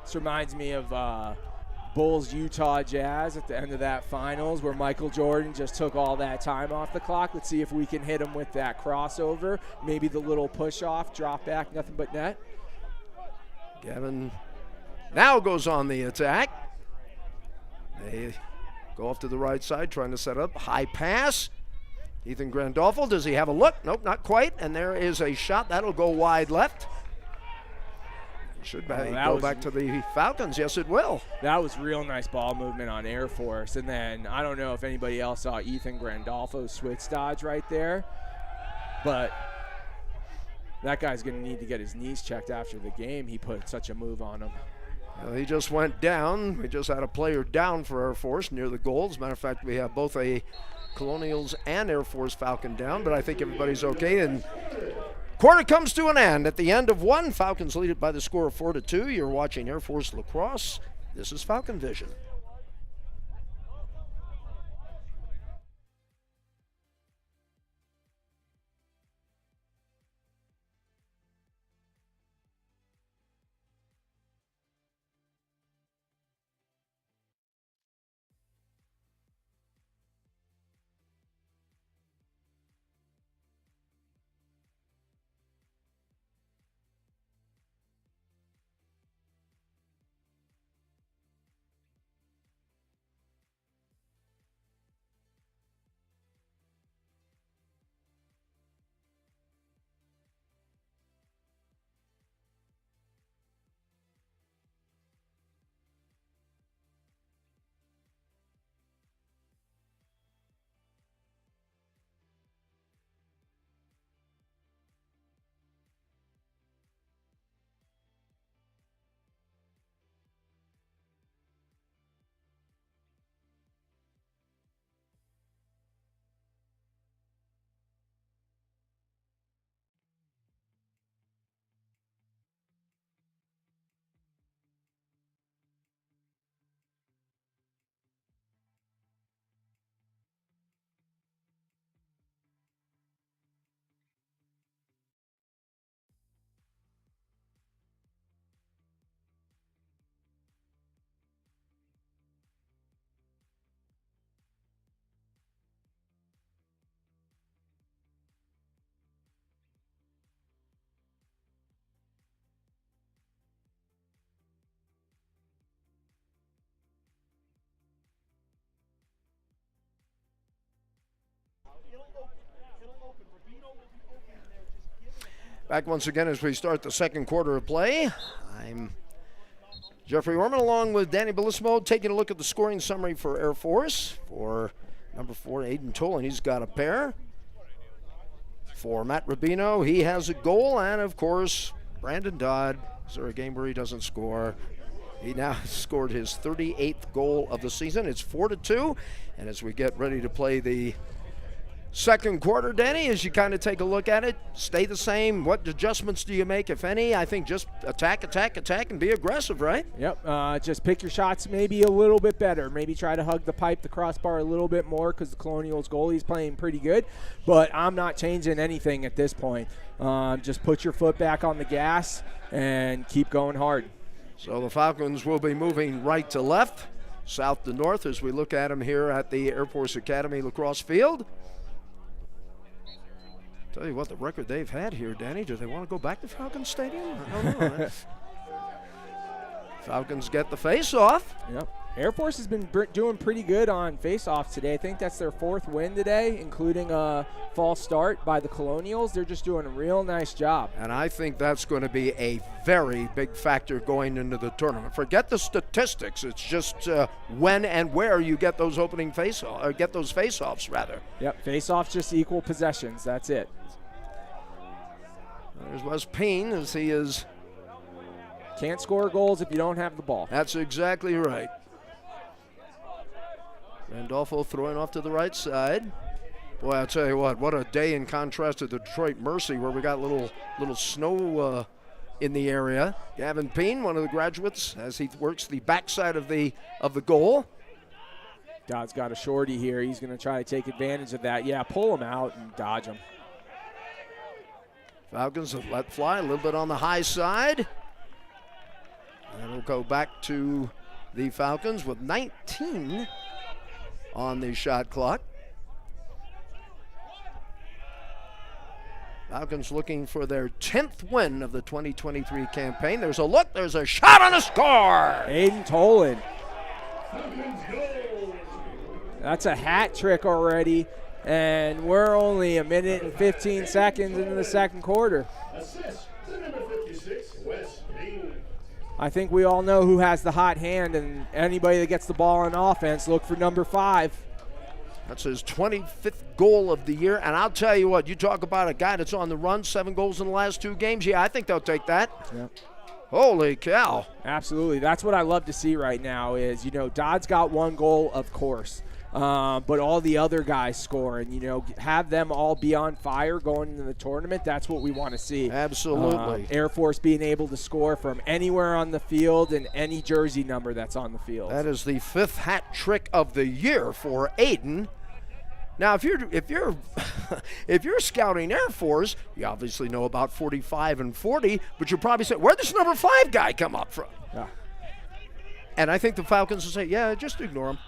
This reminds me of Bulls Utah Jazz at the end of that finals where Michael Jordan just took all that time off the clock. Let's see if we can hit him with that crossover. Maybe the little push off, drop back, nothing but net. Gavin now goes on the attack. They go off to the right side, trying to set up. High pass. Ethan Grandolfo, does he have a look? Nope, not quite. And there is a shot. That'll go wide left. Should go back to the Falcons. Yes, it will. That was real nice ball movement on Air Force. And then I don't know if anybody else saw Ethan Grandolfo's switch dodge right there. But that guy's going to need to get his knees checked after the game. He put such a move on him. Well, he just went down. We just had a player down for Air Force near the goal. As a matter of fact, we have both a Colonials and Air Force Falcon down, but I think everybody's okay. And quarter comes to an end. At the end of one, Falcons lead it by the score of 4-2. You're watching Air Force Lacrosse. This is Falcon Vision. Back once again as we start the second quarter of play. I'm Jeffrey Orman along with Danny Bellissimo taking a look at the scoring summary for Air Force. For number 4, Aiden Tolan, he's got a pair. For Matt Rubino, he has a goal. And, of course, Brandon Dodd. Is there a game where he doesn't score? He now scored his 38th goal of the season. It's 4-2. And as we get ready to play the second quarter, Danny, as you kind of take a look at it, stay the same. What adjustments do you make, if any? I think just attack, and be aggressive, right? Yep. Just pick your shots maybe a little bit better. Maybe try to hug the pipe, the crossbar a little bit more because the Colonials goalie's playing pretty good. But I'm not changing anything at this point. Just put your foot back on the gas and keep going hard. So the Falcons will be moving right to left, south to north as we look at them here at the Air Force Academy lacrosse field. Tell you what, the record they've had here, Danny, do they want to go back to Falcons Stadium? I don't know. Falcons get the face-off. Yep. Air Force has been doing pretty good on face-offs today. I think that's their 4th win today, including a false start by the Colonials. They're just doing a real nice job. And I think that's going to be a very big factor going into the tournament. Forget the statistics. It's just when and where you get those opening face-offs, or get those face-offs, rather. Yep, face-offs just equal possessions. That's it. There's Wes Payne as he is. Can't score goals if you don't have the ball. That's exactly right. Randolfo throwing off to the right side. Boy, I'll tell you what a day in contrast to the Detroit Mercy where we got little snow in the area. Gavin Payne, one of the graduates, as he works the backside of the goal. Dodd's got a shorty here. He's going to try to take advantage of that. Yeah, pull him out and dodge him. Falcons have let fly a little bit on the high side. And it'll go back to the Falcons with 19 on the shot clock. Falcons looking for their 10th win of the 2023 campaign. There's a look, there's a shot on a score. Aiden Tolan. That's a hat trick already, and we're only a minute and 15 seconds into the second quarter. Assist to number 56, Wes Payne. I think we all know who has the hot hand, and anybody that gets the ball on offense, look for number 5. That's his 25th goal of the year. And I'll tell you what, you talk about a guy that's on the run, 7 goals in the last 2 games. Yeah, I think they'll take that. Yep. Holy cow. Absolutely. That's what I love to see right now is, Dodd's got 1 goal, of course. But all the other guys score, and, have them all be on fire going into the tournament. That's what we want to see. Absolutely. Air Force being able to score from anywhere on the field and any jersey number that's on the field. That is the 5th hat trick of the year for Aiden. Now, if you're if you're scouting Air Force, you obviously know about 45 and 40, but you're probably saying, where'd this number 5 guy come up from? Yeah. And I think the Falcons will say, yeah, just ignore him.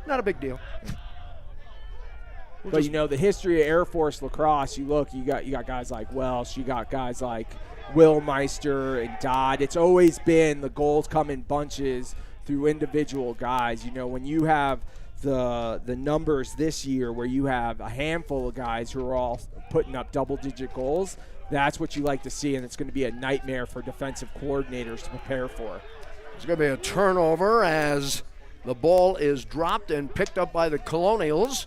Not a big deal. But the history of Air Force lacrosse, you got guys like Welsh, you got guys like Will Meister and Dodd. It's always been the goals come in bunches through individual guys. When you have the numbers this year where you have a handful of guys who are all putting up double-digit goals, that's what you like to see, and it's going to be a nightmare for defensive coordinators to prepare for. It's going to be a turnover as the ball is dropped and picked up by the Colonials.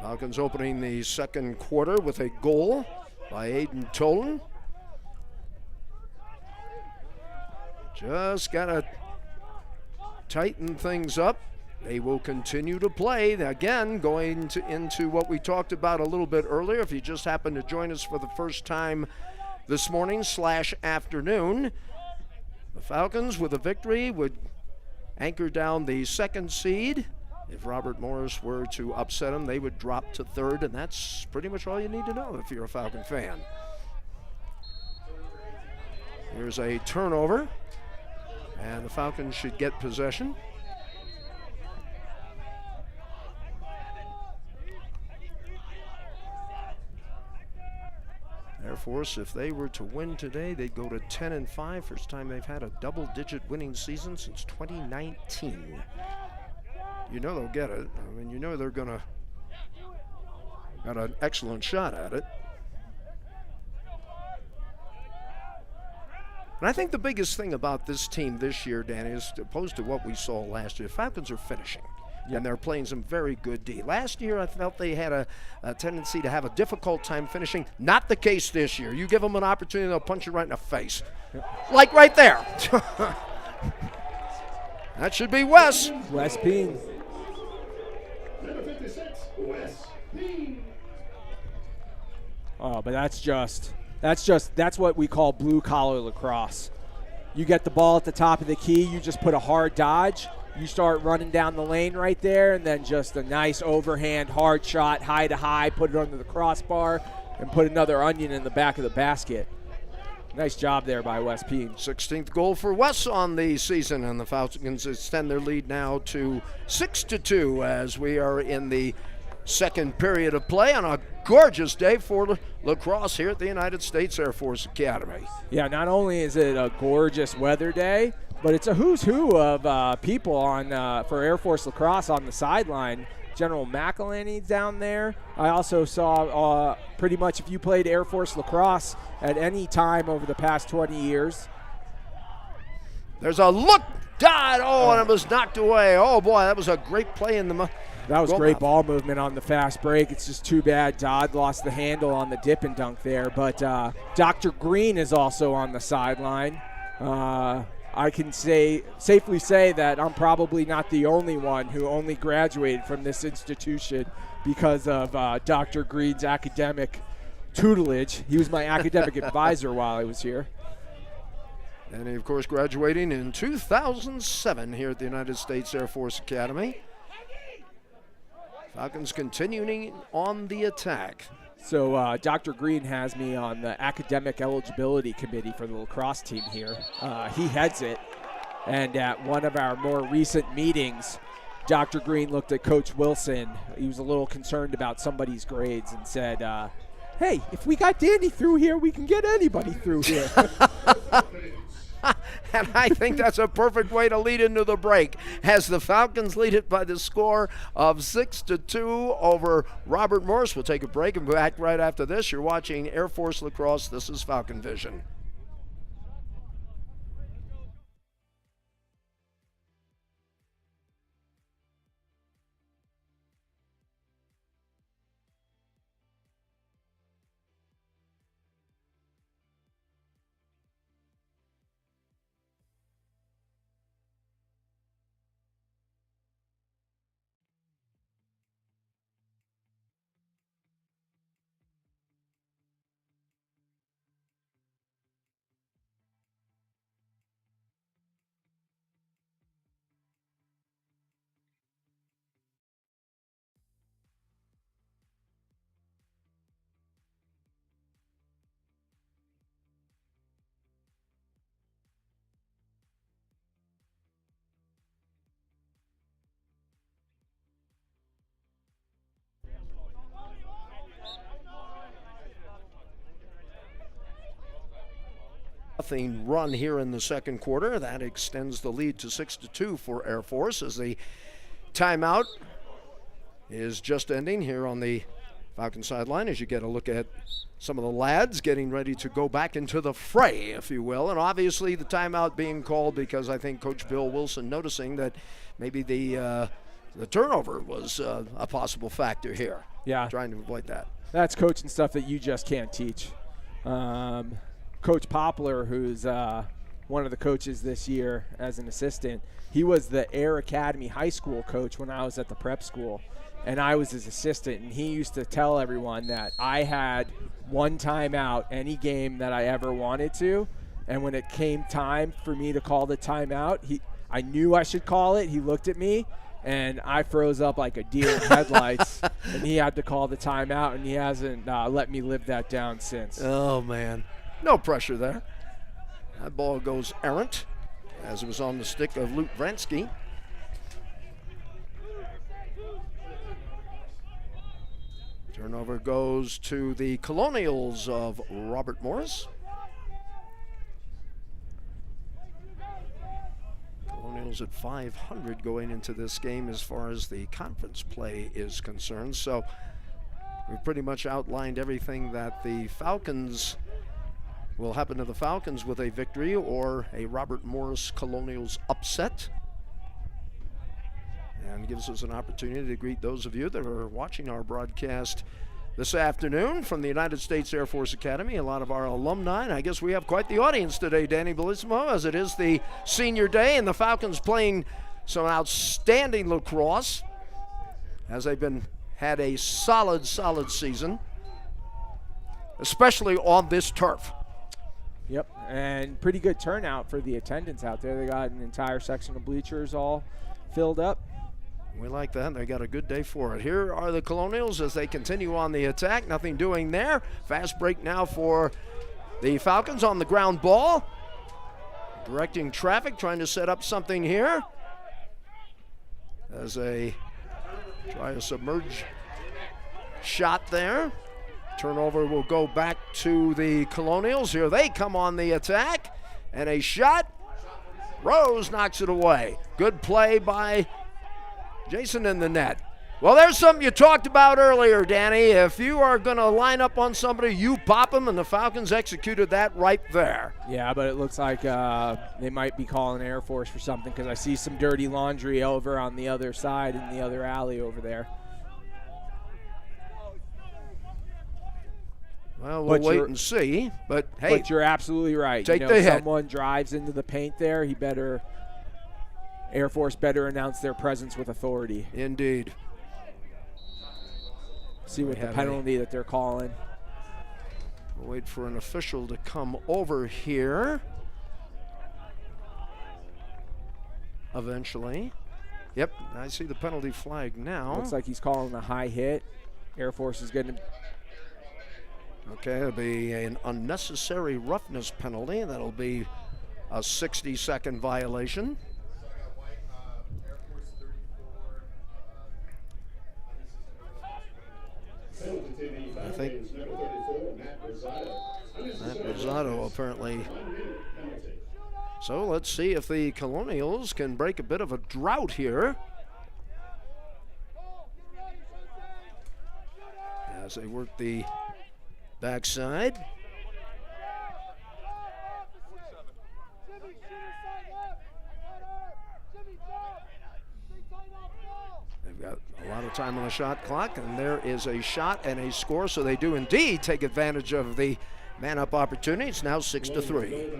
Falcons opening the second quarter with a goal by Aiden Tolan. Just got to tighten things up. They will continue to play. Again, going into what we talked about a little bit earlier. If you just happen to join us for the first time this morning / afternoon, the Falcons with a victory would anchor down the 2nd seed. If Robert Morris were to upset them, they would drop to 3rd, and that's pretty much all you need to know if you're a Falcon fan. Here's a turnover, and the Falcons should get possession. Air Force, if they were to win today, they'd go to 10-5. First time they've had a double-digit winning season since 2019. They'll get it. I mean, they're gonna got an excellent shot at it. And I think the biggest thing about this team this year, Danny, is opposed to what we saw last year, Falcons are finishing. Yep. And they're playing some very good D. Last year, I felt they had a tendency to have a difficult time finishing. Not the case this year. You give them an opportunity, they'll punch you right in the face. Yep. Like right there. That should be Wes. Wes Payne. Number 56, Wes Payne. Oh, but that's what we call blue-collar lacrosse. You get the ball at the top of the key, you just put a hard dodge, you start running down the lane right there, and then just a nice overhand hard shot, high to high, put it under the crossbar, and put another onion in the back of the basket. Nice job there by Wes Payne. 16th goal for Wes on the season, and the Falcons extend their lead now to 6-2 as we are in the second period of play on a gorgeous day for lacrosse here at the United States Air Force Academy. Yeah, not only is it a gorgeous weather day, but it's a who's who of people on for Air Force lacrosse on the sideline. General McElhaney's down there. I also saw pretty much if you played Air Force lacrosse at any time over the past 20 years. There's a look, Dodd, and it was knocked away. Oh, boy, that was a great play in the That was great ball movement on the fast break. It's just too bad Dodd lost the handle on the dip and dunk there. But Dr. Green is also on the sideline. I can safely say that I'm probably not the only one who only graduated from this institution because of Dr. Green's academic tutelage. He was my academic advisor while I was here. And he, of course, graduating in 2007 here at the United States Air Force Academy. Falcons continuing on the attack. So Dr. Green has me on the academic eligibility committee for the lacrosse team here. He heads it. And at one of our more recent meetings, Dr. Green looked at Coach Wilson. He was a little concerned about somebody's grades and said, hey, if we got Danny through here, we can get anybody through here. And I think that's a perfect way to lead into the break, as the Falcons lead it by the score of 6-2 over Robert Morris. We'll take a break and be back right after this. You're watching Air Force Lacrosse. This is Falcon Vision. Nothing run here in the second quarter. That extends the lead to 6-2 for Air Force, as the timeout is just ending here on the Falcon sideline, as you get a look at some of the lads getting ready to go back into the fray, if you will. And obviously the timeout being called because I think Coach Bill Wilson noticing that maybe the turnover was a possible factor here. Yeah. Trying to avoid that. That's coaching stuff that you just can't teach. Coach Poplar, who's one of the coaches this year as an assistant, he was the Air Academy high school coach when I was at the prep school, and I was his assistant, and he used to tell everyone that I had one timeout any game that I ever wanted to, and when it came time for me to call the timeout, I knew I should call it. He looked at me, and I froze up like a deer in headlights, and he had to call the timeout, and he hasn't let me live that down since. Oh, man. No pressure there. That ball goes errant, as it was on the stick of Luke Vransky. Turnover goes to the Colonials of Robert Morris. Colonials at 500 going into this game as far as the conference play is concerned. So we've pretty much outlined everything that the Falcons will happen to the Falcons with a victory or a Robert Morris Colonials upset. And gives us an opportunity to greet those of you that are watching our broadcast this afternoon from the United States Air Force Academy. A lot of our alumni, and I guess we have quite the audience today, Danny Bellissimo, as it is the senior day, and the Falcons playing some outstanding lacrosse, as they've had a solid season, especially on this turf. Yep, and pretty good turnout for the attendance out there. They got an entire section of bleachers all filled up. We like that. They got a good day for it. Here are the Colonials as they continue on the attack. Nothing doing there. Fast break now for the Falcons on the ground ball. Directing traffic, trying to set up something here. As they try a submerge shot there. Turnover will go back to the Colonials. Here they come on the attack. And a shot. Rose knocks it away. Good play by Jason in the net. Well, there's something you talked about earlier, Danny. If you are going to line up on somebody, you pop them, and the Falcons executed that right there. Yeah, but it looks like they might be calling Air Force for something, because I see some dirty laundry over on the other side in the other alley over there. Well, we'll wait and see. But, hey. But you're absolutely right. Take the hit. Someone drives into the paint there, Air Force better announce their presence with authority. Indeed. See what the penalty that they're calling. We'll wait for an official to come over here. Eventually. Yep, I see the penalty flag now. Looks like he's calling a high hit. Air Force is going to Okay, it'll be an unnecessary roughness penalty. That'll be a 60-second violation. I think Matt Rosado apparently. So let's see if the Colonials can break a bit of a drought here as they work the backside. They've got a lot of time on the shot clock, and there is a shot and a score, so they do indeed take advantage of the man-up opportunity. It's now 6-3.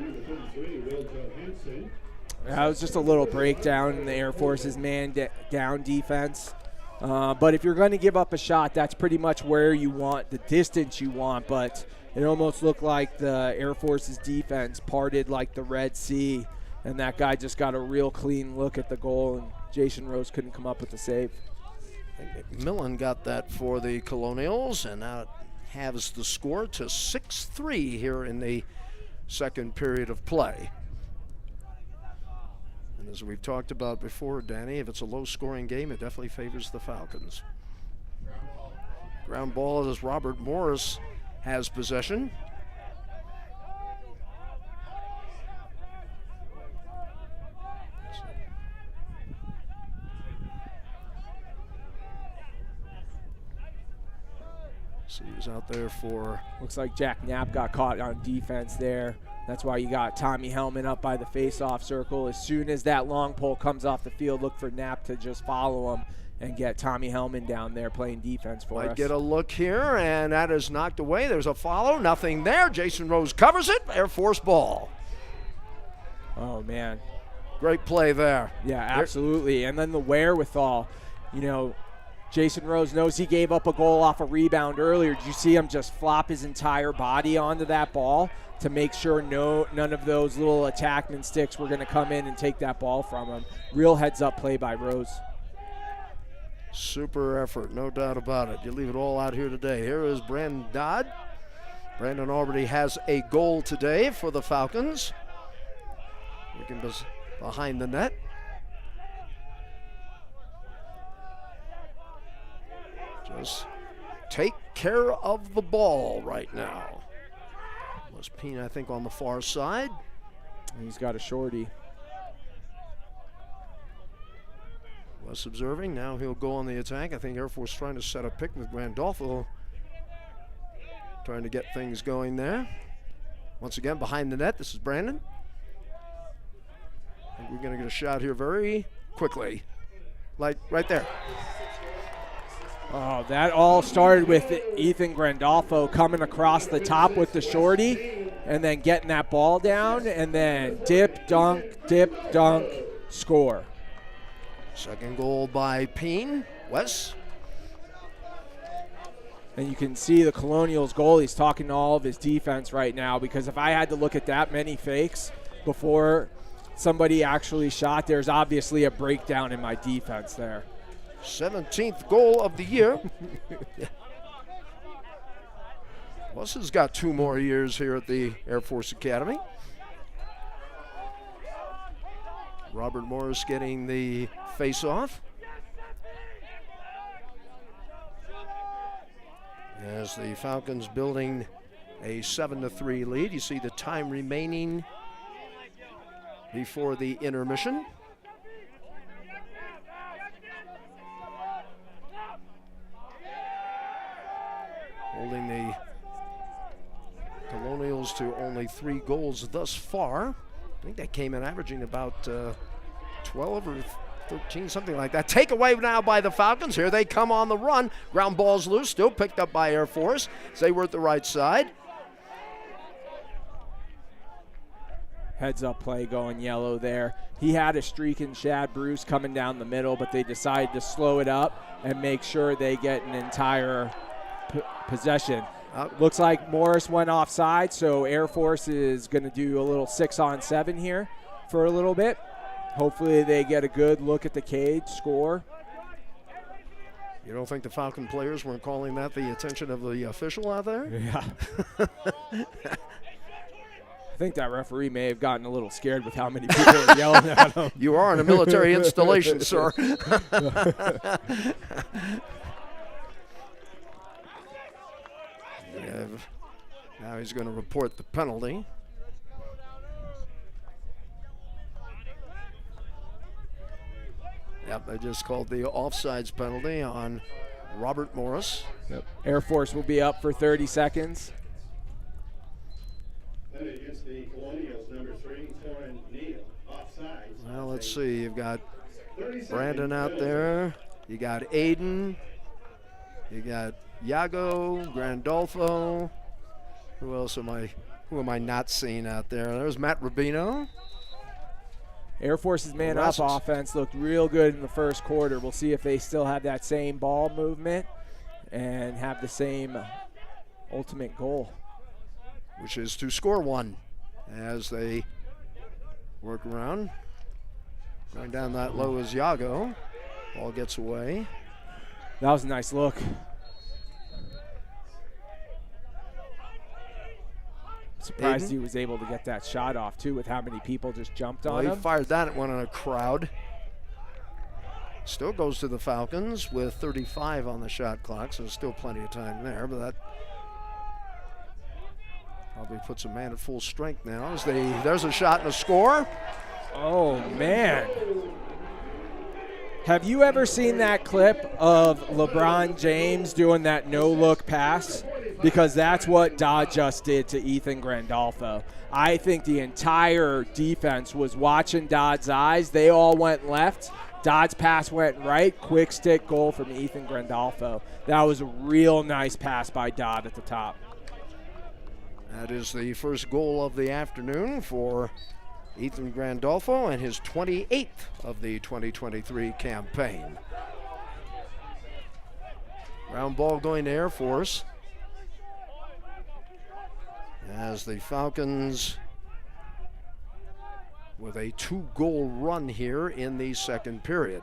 That was just a little breakdown in the Air Force's man-down defense. But if you're going to give up a shot, that's pretty much where you want, the distance you want. But it almost looked like the Air Force's defense parted like the Red Sea, and that guy just got a real clean look at the goal, and Jason Rose couldn't come up with the save. McMillan got that for the Colonials, and now it halves the score to 6-3 here in the second period of play. And as we've talked about before, Danny, if it's a low-scoring game, it definitely favors the Falcons. Ground ball as Robert Morris has possession. So he was out there for. Looks like Jack Knapp got caught on defense there. That's why you got Tommy Hellman up by the face-off circle. As soon as that long pole comes off the field, look for Knapp to just follow him and get Tommy Hellman down there playing defense for us. Might get a look here, and that is knocked away. There's a follow, nothing there. Jason Rose covers it, Air Force ball. Oh, man. Great play there. Yeah, absolutely. And then the wherewithal, you know, Jason Rose knows he gave up a goal off a rebound earlier. Did you see him just flop his entire body onto that ball to make sure none of those little attackman sticks were going to come in and take that ball from him? Real heads-up play by Rose. Super effort, no doubt about it. You leave it all out here today. Here is Brandon Dodd. Brandon already has a goal today for the Falcons. Looking behind the net. Just take care of the ball right now. Was Peen, I think, on the far side. He's got a shorty. Wes observing. Now he'll go on the attack. I think Air Force trying to set a pick with Randolfo. Trying to get things going there. Once again, behind the net, this is Brandon. I think we're going to get a shot here very quickly. Like right there. Oh, that all started with Ethan Grandolfo coming across the top with the shorty and then getting that ball down and then dip, dunk, score. Second goal by Peen. Wes. And you can see the Colonials goalie's talking to all of his defense right now, because if I had to look at that many fakes before somebody actually shot, there's obviously a breakdown in my defense there. 17th goal of the year. Wes has got 2 more years here at the Air Force Academy. Robert Morris getting the face-off. As the Falcons building a 7-3 lead. You see the time remaining before the intermission. Holding the Colonials to only 3 goals thus far. I think that came in averaging about 12 or 13, something like that. Takeaway now by the Falcons. Here they come on the run. Ground ball's loose, still picked up by Air Force. They were at the right side. Heads up play going yellow there. He had a streak in Shad Bruce coming down the middle, but they decided to slow it up and make sure they get an entire possession. Looks like Morris went offside, so Air Force is going to do a little 6-on-7 here for a little bit. Hopefully they get a good look at the cage score. You don't think the Falcon players weren't calling that the attention of the official out there? Yeah. I think that referee may have gotten a little scared with how many people were yelling at him. You are in a military installation, sir. Now he's going to report the penalty. Yep, they just called the offsides penalty on Robert Morris. Yep. Air Force will be up for 30 seconds. Then against the Colonials, number 3, Torrin Neal, offside. Well, let's see. You've got Brandon out there. You got Aiden. You got Iago, Grandolfo. Who else am I not seeing out there? There's Matt Rubino. Air Force's man-up offense looked real good in the first quarter. We'll see if they still have that same ball movement and have the same ultimate goal, which is to score one as they work around. Going down that low is Iago. Ball gets away. That was a nice look. Surprised he was able to get that shot off, too, with how many people just jumped on him. He fired that one on a crowd. Still goes to the Falcons with 35 on the shot clock, so there's still plenty of time there, but that probably puts a man at full strength now. There's a shot and a score. Oh, man. Have you ever seen that clip of LeBron James doing that no-look pass? Because that's what Dodd just did to Ethan Grandolfo. I think the entire defense was watching Dodd's eyes. They all went left. Dodd's pass went right. Quick stick goal from Ethan Grandolfo. That was a real nice pass by Dodd at the top. That is the first goal of the afternoon for Ethan Grandolfo and his 28th of the 2023 campaign. Ground ball going to Air Force as the Falcons with a 2-goal run here in the second period.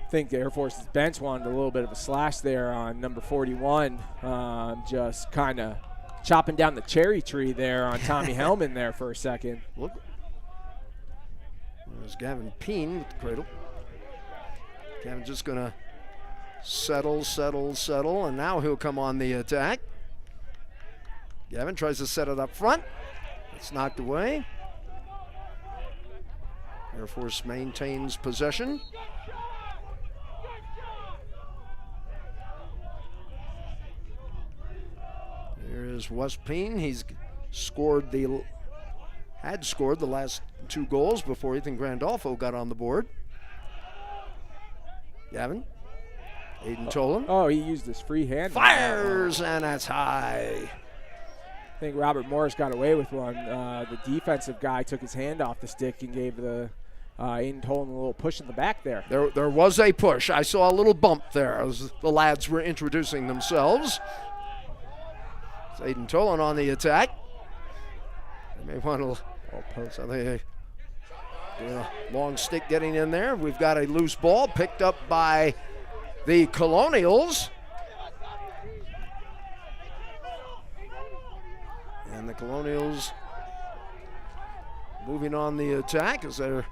I think the Air Force's bench wanted a little bit of a slash there on number 41, just kind of chopping down the cherry tree there on Tommy Hellman there for a second. Look, there's Gavin Peen with the cradle. Gavin just going to settle, and now he'll come on the attack. Gavin tries to set it up front. It's knocked away. Air Force maintains possession. Here is Wes Peen. He's had scored the last 2 goals before Ethan Grandolfo got on the board. Gavin. Aiden Tolan. Oh, he used his free hand. Fires, and that's high. I think Robert Morris got away with one. The defensive guy took his hand off the stick and gave the Aiden Tolan a little push in the back there. There was a push. I saw a little bump there as the lads were introducing themselves. It's Aiden Tolan on the attack. They may want to doing a long stick getting in there. We've got a loose ball picked up by the Colonials. And the Colonials moving on the attack as they're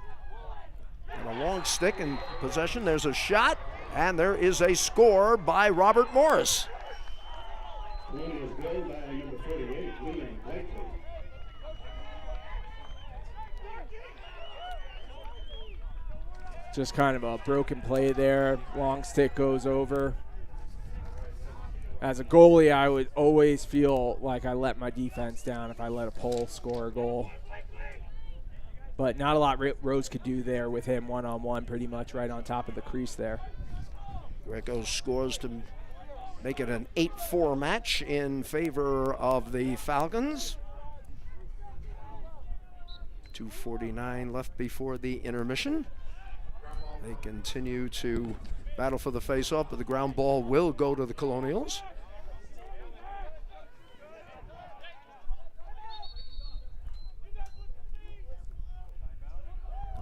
on a long stick in possession. There's a shot, and there is a score by Robert Morris. Colonials goal by number 48, William Blakely. Just kind of a broken play there. Long stick goes over. As a goalie, I would always feel like I let my defense down if I let a pole score a goal. But not a lot Rose could do there with him one-on-one, pretty much right on top of the crease there. Greco scores to make it an 8-4 match in favor of the Falcons. 2:49 left before the intermission. They continue to battle for the faceoff, but the ground ball will go to the Colonials.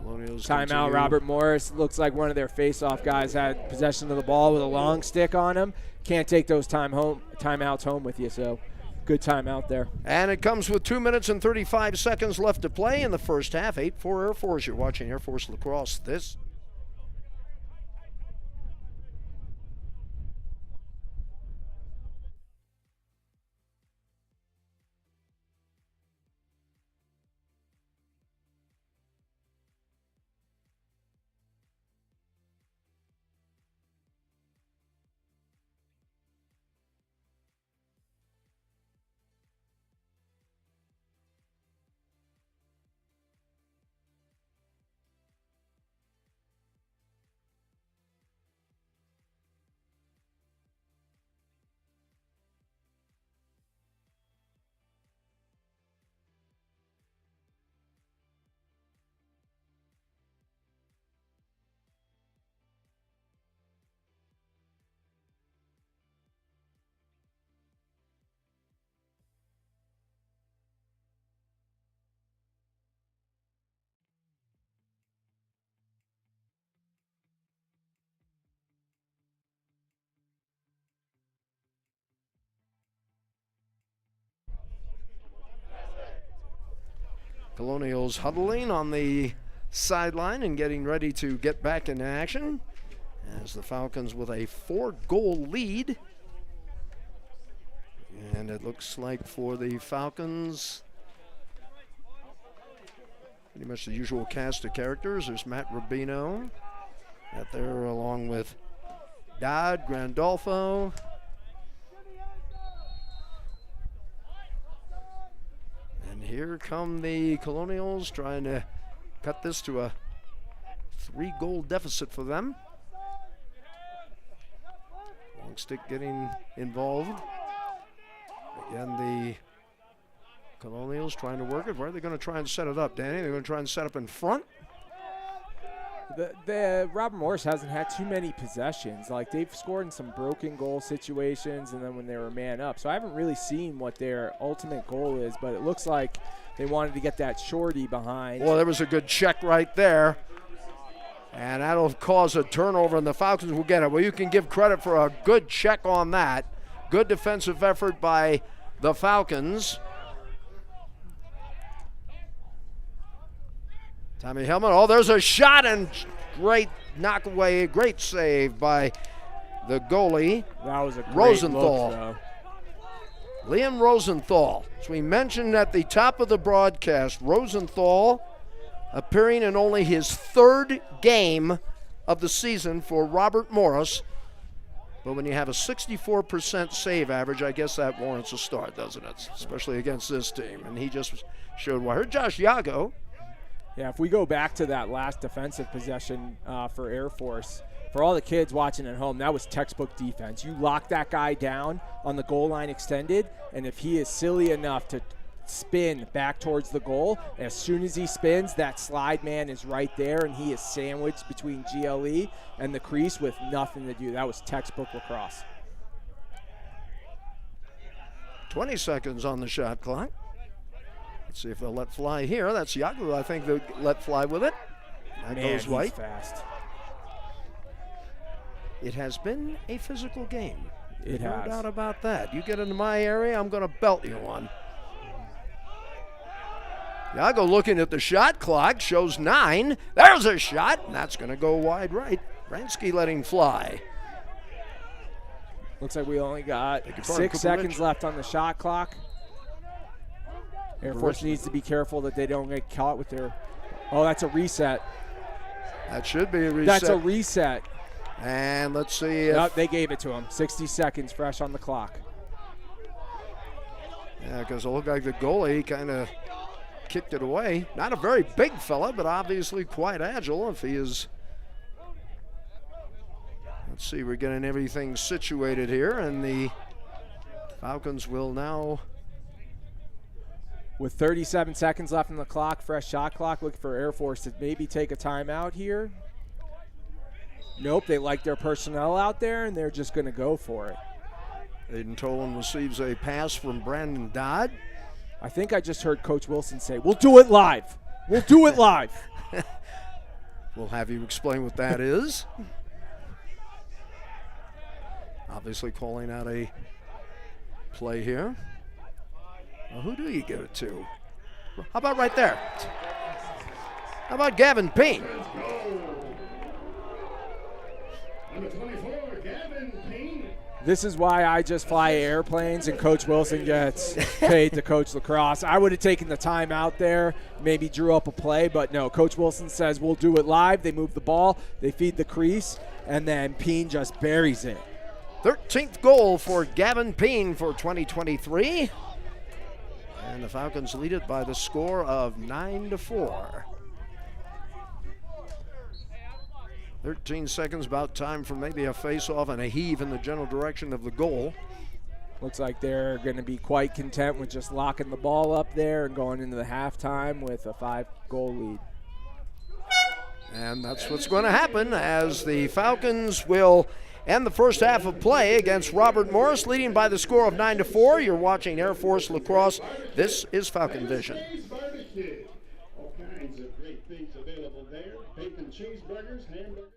Colonials Timeout, continue. Robert Morris. Looks like one of their face-off guys had possession of the ball with a long stick on him. Can't take those timeouts home with you, so good timeout there. And it comes with 2 minutes and 35 seconds left to play in the first half. 8-4 Air Force. You're watching Air Force Lacrosse. This Colonials huddling on the sideline and getting ready to get back into action as the Falcons with a 4-goal lead. And it looks like for the Falcons, pretty much the usual cast of characters. There's Matt Rubino out there along with Dodd, Grandolfo. And here come the Colonials trying to cut this to a 3-goal deficit for them. Long stick getting involved. Again, the Colonials trying to work it. Where are they going to try and set it up, Danny? They're going to try and set up in front? The Robert Morris hasn't had too many possessions. Like, they've scored in some broken goal situations and then when they were man up. So I haven't really seen what their ultimate goal is, but it looks like they wanted to get that shorty behind. Well, there was a good check right there. And that'll cause a turnover, and the Falcons will get it. Well, you can give credit for a good check on that. Good defensive effort by the Falcons. Tommy Hellman. Oh, there's a shot and great knock away, great save by the goalie. That was a great Rosenthal. look, though. Liam Rosenthal. As we mentioned at the top of the broadcast, Rosenthal appearing in only his 3rd game of the season for Robert Morris. But when you have a 64% save average, I guess that warrants a start, doesn't it? Especially against this team. And he just showed why. I heard Josh Yago. Yeah, if we go back to that last defensive possession for Air Force, for all the kids watching at home, that was textbook defense. You lock that guy down on the goal line extended, and if he is silly enough to spin back towards the goal, as soon as he spins, that slide man is right there, and he is sandwiched between GLE and the crease with nothing to do. That was textbook lacrosse. 20 seconds on the shot clock. Let's see if they'll let fly here. That's Yago, I think they'll let fly with it. That Man, goes white. he's fast. It has been a physical game. It No has. doubt about that. You get into my area, I'm going to belt you one. Yago looking at the shot clock, shows 9. There's a shot, and that's going to go wide right. Bransky letting fly. Looks like we only got Beg your pardon, 6 Cooper seconds Rich. left on the shot clock. Air Cooper Force Rich. needs to be careful that they don't get caught with their. Oh, that's a reset. That should be a reset. That's a reset. And let's see if... Nope, they gave it to him. 60 seconds fresh on the clock. Yeah, because it looked like the goalie kind of kicked it away. Not a very big fella, but obviously quite agile if he is. Let's see, we're getting everything situated here, and the Falcons will now. With 37 seconds left on the clock, fresh shot clock, looking for Air Force to maybe take a timeout here. Nope, they like their personnel out there, and they're just going to go for it. Aiden Tolan receives a pass from Brandon Dodd. I think I just heard Coach Wilson say, "We'll do it live. We'll do it live." We'll have you explain what that is. Obviously calling out a play here. Well, who do you give it to? How about right there? How about Gavin Payne? Number 24, Gavin Payne. This is why I just fly airplanes and Coach Wilson gets paid to coach lacrosse. I would have taken the time out there, maybe drew up a play, but no, Coach Wilson says we'll do it live. They move the ball, they feed the crease, and then Peen just buries it. 13th goal for Gavin Payne for 2023. And the Falcons lead it by the score of 9-4. 13 seconds, about time for maybe a face-off and a heave in the general direction of the goal. Looks like they're going to be quite content with just locking the ball up there and going into the halftime with a 5-goal lead. And that's what's going to happen as the Falcons will end the first half of play against Robert Morris, leading by the score of 9-4. You're watching Air Force Lacrosse. This is Falcon Vision. All kinds of great things available there. Bacon cheeseburgers, hamburgers.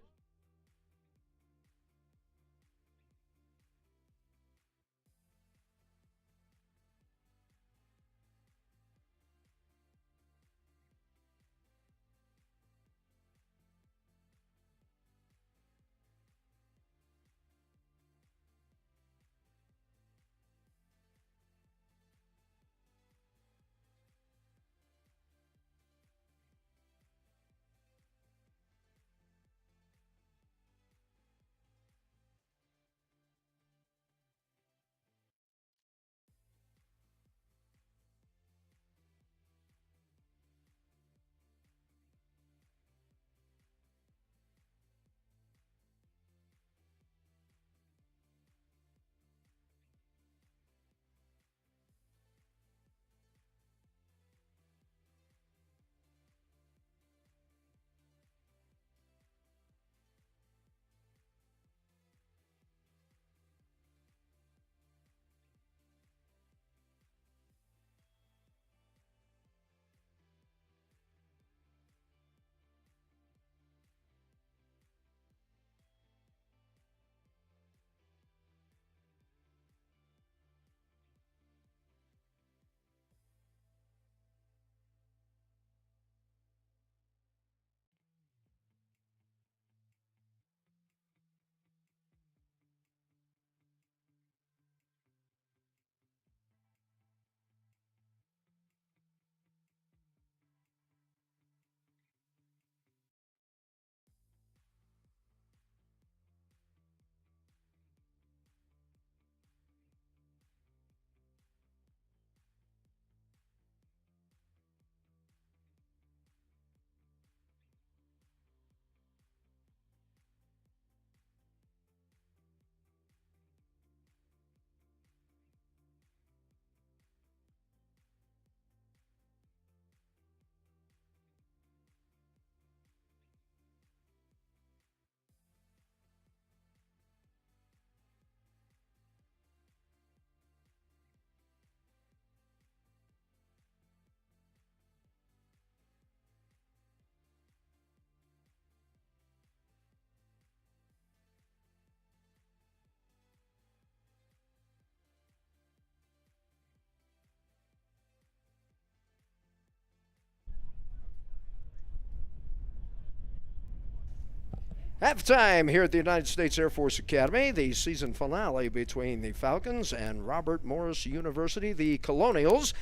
Halftime here at the United States Air Force Academy, the season finale between the Falcons and Robert Morris University, the Colonials.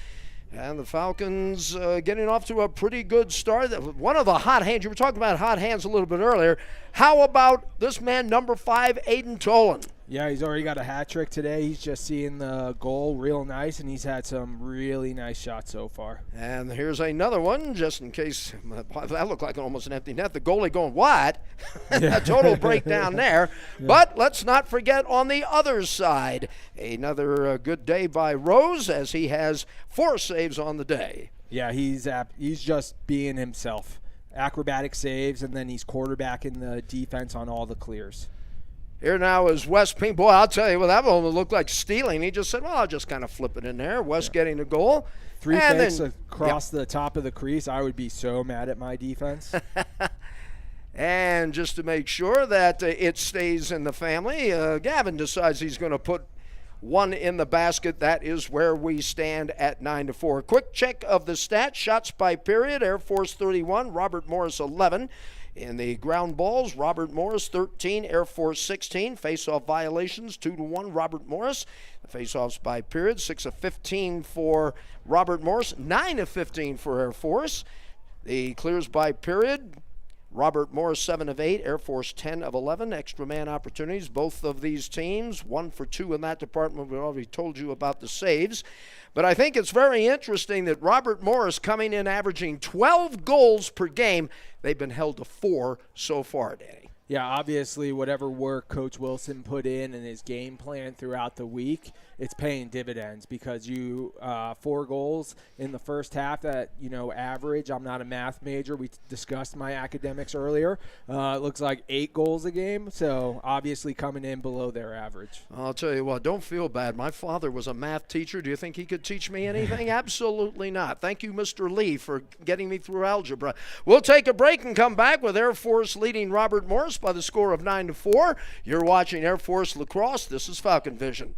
And the Falcons getting off to a pretty good start. One of the hot hands, you were talking about hot hands a little bit earlier. How about this man, number 5, Aiden Tolan? Yeah, he's already got a hat trick today. He's just seeing the goal real nice, and he's had some really nice shots so far. And here's another one, just in case that looked like almost an empty net. The goalie going wide. A total breakdown there. Yeah. But let's not forget on the other side, another good day by Rose as he has 4 saves on the day. Yeah, he's just being himself. Acrobatic saves, and then he's quarterbacking the defense on all the clears. Here now is Wes Pink. Boy, I'll tell you, well, that one looked like stealing. He just said, well, I'll just kind of flip it in there. Wes getting the goal. 3 fakes across the top of the crease. I would be so mad at my defense. And just to make sure that it stays in the family, Gavin decides he's going to put one in the basket. That is where we stand at 9-4. Quick check of the stats. Shots by period, Air Force 31, Robert Morris 11. In the ground balls, Robert Morris 13, Air Force 16. Face-off violations 2-1, Robert Morris. The face-offs by period, 6 of 15 for Robert Morris, 9 of 15 for Air Force. The clears by period, Robert Morris 7 of 8, Air Force 10 of 11. Extra man opportunities, both of these teams 1 for 2 in that department. We already told you about the saves. But I think it's very interesting that Robert Morris coming in averaging 12 goals per game. They've been held to 4 so far, Danny. Yeah, obviously, whatever work Coach Wilson put in his game plan throughout the week, it's paying dividends because you 4 goals in the first half at average. I'm not a math major. We discussed my academics earlier. It looks like 8 goals a game, so obviously coming in below their average. I'll tell you what, don't feel bad. My father was a math teacher. Do you think he could teach me anything? Absolutely not. Thank you, Mr. Lee, for getting me through algebra. We'll take a break and come back with Air Force leading Robert Morris by the score of 9-4. You're watching Air Force Lacrosse. This is Falcon Vision.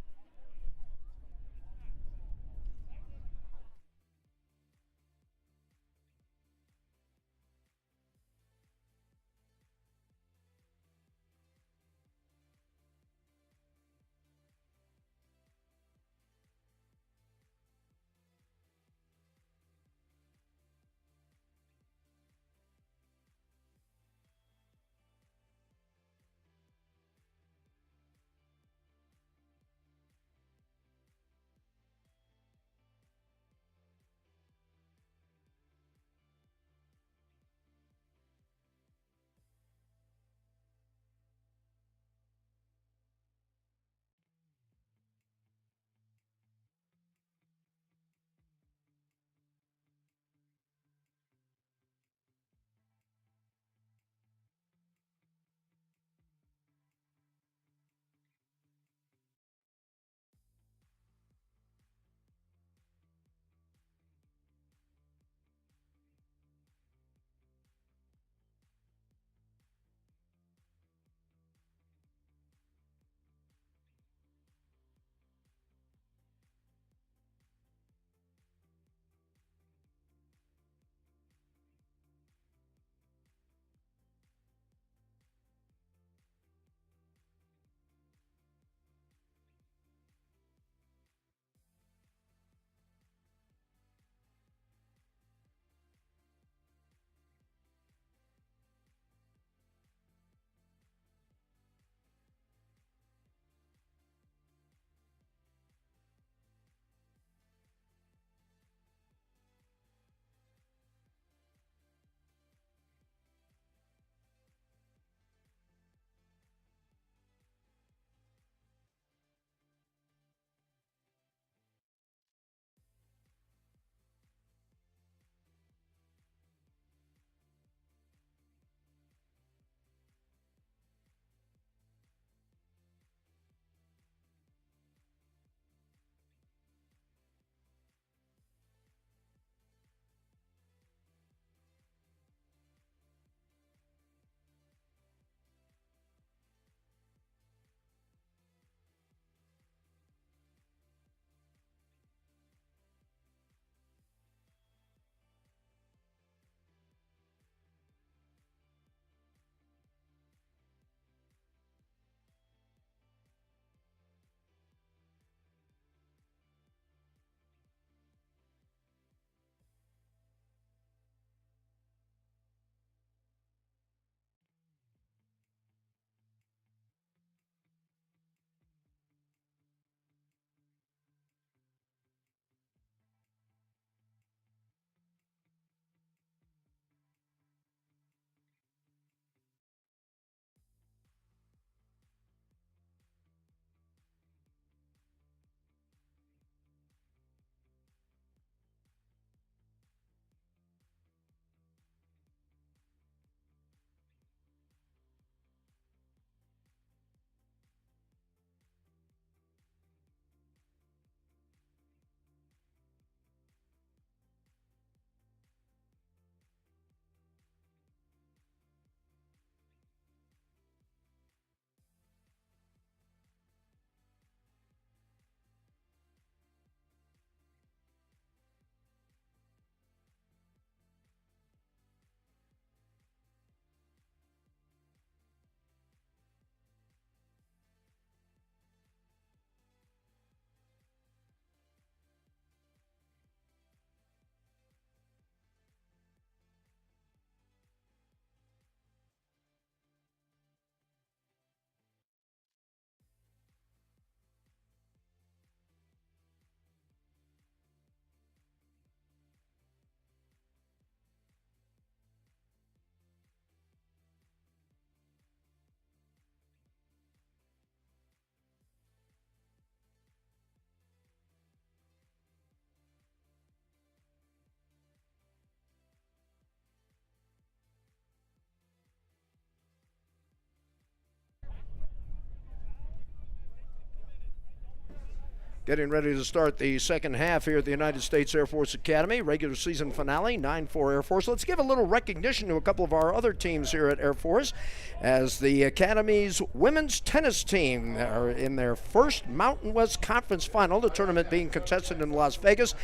Getting ready to start the second half here at the United States Air Force Academy. Regular season finale, 9-4 Air Force. Let's give a little recognition to a couple of our other teams here at Air Force, as the Academy's women's tennis team are in their first Mountain West Conference final, the tournament being contested in Las Vegas,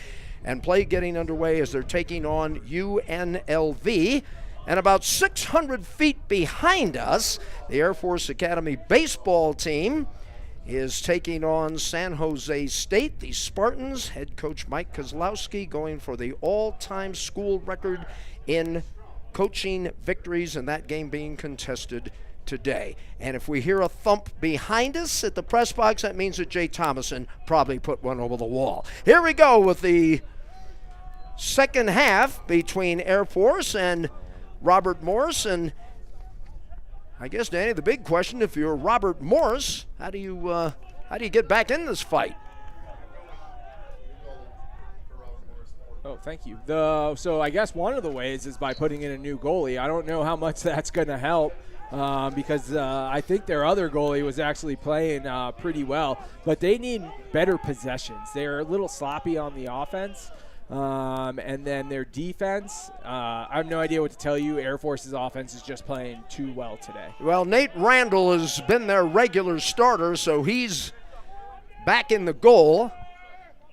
and play getting underway as they're taking on UNLV. And about 600 feet behind us, the Air Force Academy baseball team is taking on San Jose State. The Spartans, head coach Mike Kozlowski, going for the all-time school record in coaching victories, and that game being contested today. And if we hear a thump behind us at the press box, that means that Jay Thomason probably put one over the wall. Here we go with the second half between Air Force and Robert Morris. And I guess, Danny, the big question, if you're Robert Morris, how do you get back in this fight? Oh, thank you. So I guess one of the ways is by putting in a new goalie. I don't know how much that's going to help because I think their other goalie was actually playing pretty well. But they need better possessions. They're a little sloppy on the offense. And then their defense, I have no idea what to tell you. Air Force's offense is just playing too well today. Well, Nate Randall has been their regular starter, so he's back in the goal.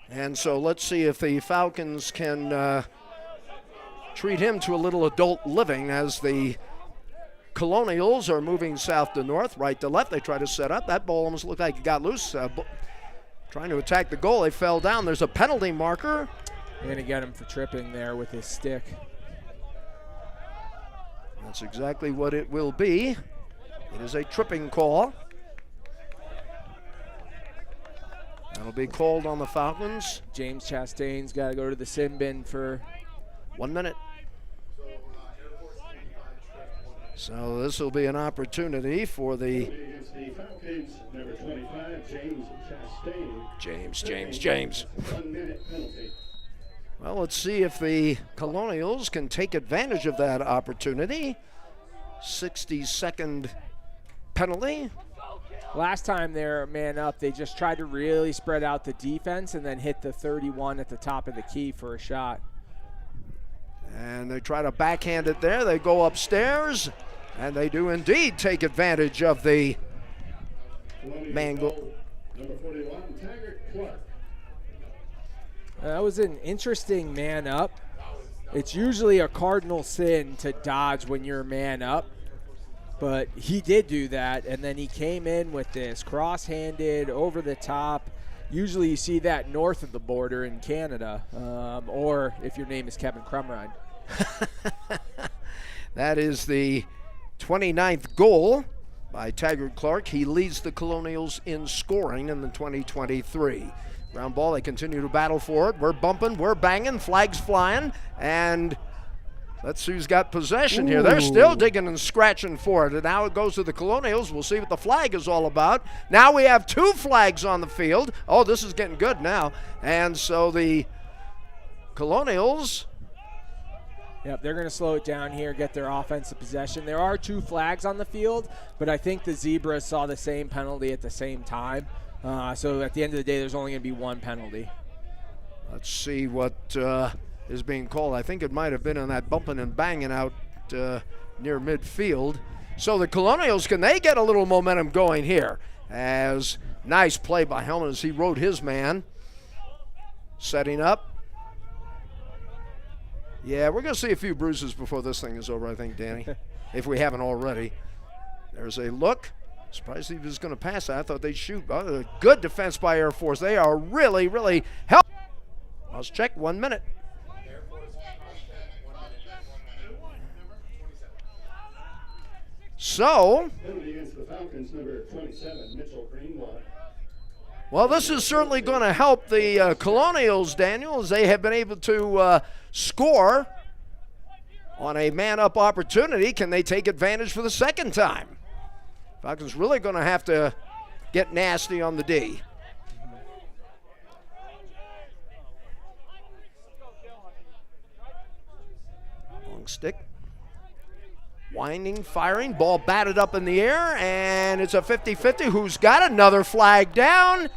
And so let's see if the Falcons can treat him to a little adult living as the Colonials are moving south to north, right to left. They try to set up. That ball almost looked like it got loose. Trying to attack the goal. They fell down. There's a penalty marker. They're going to get him for tripping there with his stick. That's exactly what it will be. It is a tripping call. That'll be called on the Falcons. James Chastain's got to go to the sin bin for 1 minute. So this will be an opportunity for the Falcons, number 25, James Chastain. James. 1 minute penalty. Well, let's see if the Colonials can take advantage of that opportunity. 60-second penalty. Last time they're man up, they just tried to really spread out the defense and then hit the 31 at the top of the key for a shot. And they try to backhand it there. They go upstairs, and they do indeed take advantage of the man goal. Number 41, Taggart Clark. That was an interesting man up. It's usually a cardinal sin to dodge when you're man up, but he did do that, and then he came in with this cross-handed, over the top. Usually you see that north of the border in Canada, or if your name is Kevin Crumrine. That is the 29th goal by Taggart Clark. He leads the Colonials in scoring in the 2023. Ground ball, they continue to battle for it. We're bumping, we're banging, flags flying, and let's see who's got possession here. They're still digging and scratching for it, and now it goes to the Colonials. We'll see what the flag is all about. Now we have 2 flags on the field. Oh, this is getting good now. And so the Colonials... Yep, they're going to slow it down here, get their offensive possession. There are 2 flags on the field, but I think the Zebras saw the same penalty at the same time. So at the end of the day, there's only going to be 1 penalty. Let's see what is being called. I think it might have been on that bumping and banging out near midfield. So the Colonials, can they get a little momentum going here? As nice play by Hellman as he rode his man. Setting up. Yeah, we're going to see a few bruises before this thing is over, I think, Danny, if we haven't already. There's a look. Surprised he was going to pass that. I thought they'd shoot. Good defense by Air Force. They are really, really helping. Let's check 1 minute. So, well, this is certainly going to help the Colonials, Daniel, as they have been able to score on a man-up opportunity. Can they take advantage for the second time? Falcons really going to have to get nasty on the D. Long stick. Winding, firing, ball batted up in the air, and it's a 50-50. Who's got another flag down?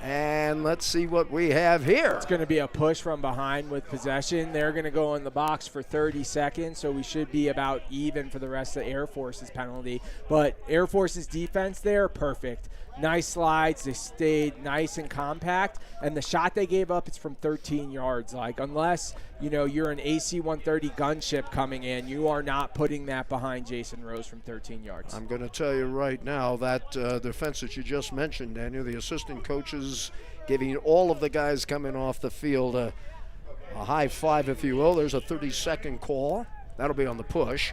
And let's see what we have here. It's going to be a push from behind with possession. They're going to go in the box for 30 seconds, so we should be about even for the rest of Air Force's penalty. But Air Force's defense there, perfect. Nice slides. They stayed nice and compact. And the shot they gave up is from 13 yards. Like, unless, you're an AC-130 gunship coming in, you are not putting that behind Jason Rose from 13 yards. I'm going to tell you right now that defense that you just mentioned, Daniel, the assistant coaches giving all of the guys coming off the field a high five, if you will. There's a 30-second call. That'll be on the push.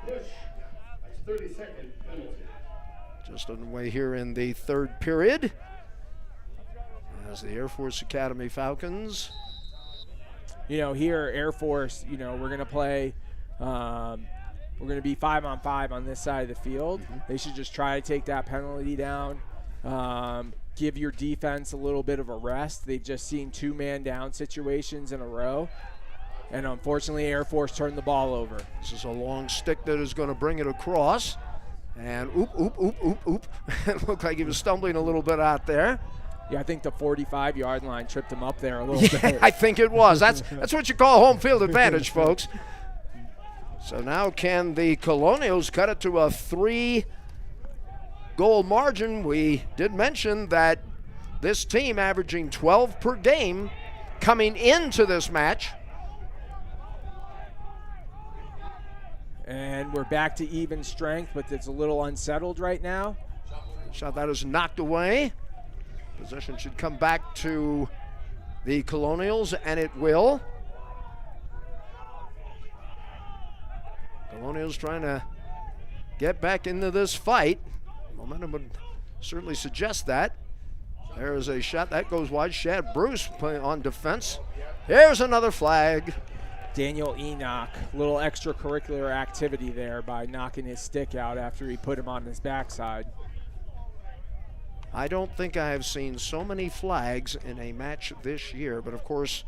Push. 30-second penalty. Just underway here in the third period as the Air Force Academy Falcons. Here, Air Force, we're going to play, we're going to be 5-on-5 on this side of the field. Mm-hmm. They should just try to take that penalty down, give your defense a little bit of a rest. They've just seen 2-man down situations in a row. And unfortunately, Air Force turned the ball over. This is a long stick that is going to bring it across. And oop. It looked like he was stumbling a little bit out there. Yeah, I think the 45-yard line tripped him up there a little bit. I think it was. That's what you call home field advantage, folks. So now can the Colonials cut it to a 3-goal margin? We did mention that this team averaging 12 per game coming into this match. And we're back to even strength, but it's a little unsettled right now. Shot that is knocked away. Possession should come back to the Colonials, and it will. Colonials trying to get back into this fight. Momentum would certainly suggest that. There is a shot that goes wide. Shad Bruce playing on defense. Here's another flag. Daniel Enoch, little extracurricular activity there by knocking his stick out after he put him on his backside. I don't think I have seen so many flags in a match this year, but of course,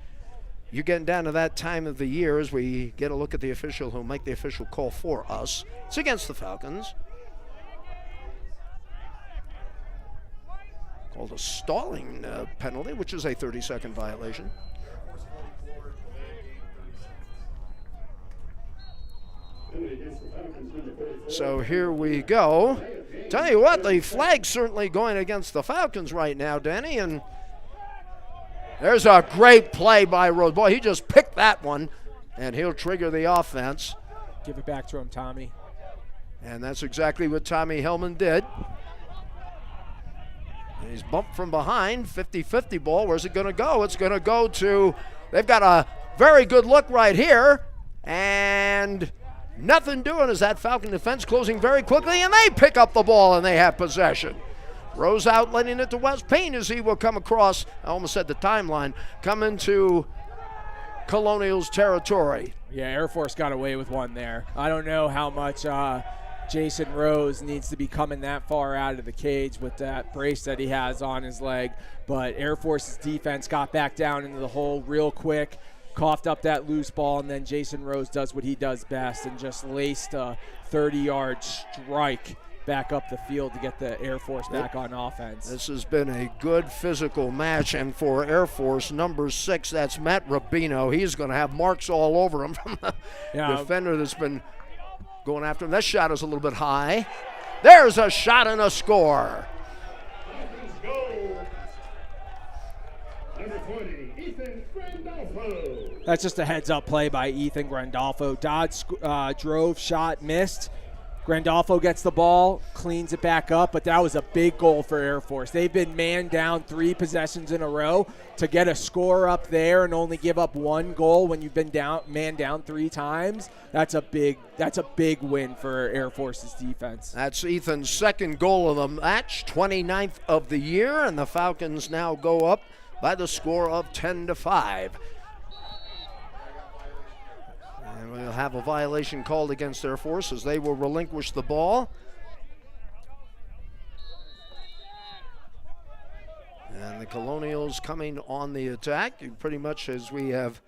you're getting down to that time of the year as we get a look at the official who'll make the official call for us. It's against the Falcons. Called a stalling penalty, which is a 30-second violation. So here we go. Tell you what, the flag's certainly going against the Falcons right now, Danny, and there's a great play by Rose. Boy, he just picked that one, and he'll trigger the offense. Give it back to him, Tommy. And that's exactly what Tommy Hellman did. And he's bumped from behind, 50-50 ball. Where's it going to go? It's going to go to, they've got a very good look right here, and nothing doing as that Falcon defense closing very quickly, and they pick up the ball and they have possession. Rose out, letting it to West Payne as he will come across, I almost said the timeline, come into Colonials territory. Yeah, Air Force got away with one there. I don't know how much Jason Rose needs to be coming that far out of the cage with that brace that he has on his leg, but Air Force's defense got back down into the hole real quick, coughed up that loose ball, and then Jason Rose does what he does best and just laced a 30-yard strike back up the field to get the Air Force back on offense. This has been a good physical match, and for Air Force, number 6, that's Matt Rubino. He's going to have marks all over him from the defender that's been going after him. That shot is a little bit high. There's a shot and a score. Number 20, Ethan Grandolfo. That's just a heads-up play by Ethan Grandolfo. Dodd drove, shot, missed. Grandolfo gets the ball, cleans it back up, but that was a big goal for Air Force. They've been man down 3 possessions in a row. To get a score up there and only give up 1 goal when you've been man down 3 times, that's a big win for Air Force's defense. That's Ethan's 2nd goal of the match, 29th of the year, and the Falcons now go up by the score of 10-5. And we'll have a violation called against Air Force as they will relinquish the ball. And the Colonials coming on the attack, pretty much as we have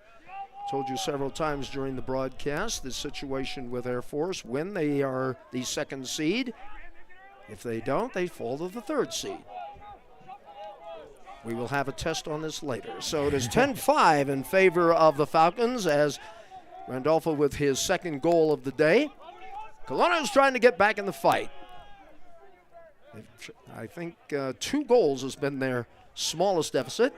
Told you several times during the broadcast, the situation with Air Force, when they are the 2nd seed, if they don't, they fall to the 3rd seed. We will have a test on this later. So it is 10-5 in favor of the Falcons as Randolpho with his 2nd goal of the day. Colonials trying to get back in the fight. I think 2 goals has been their smallest deficit.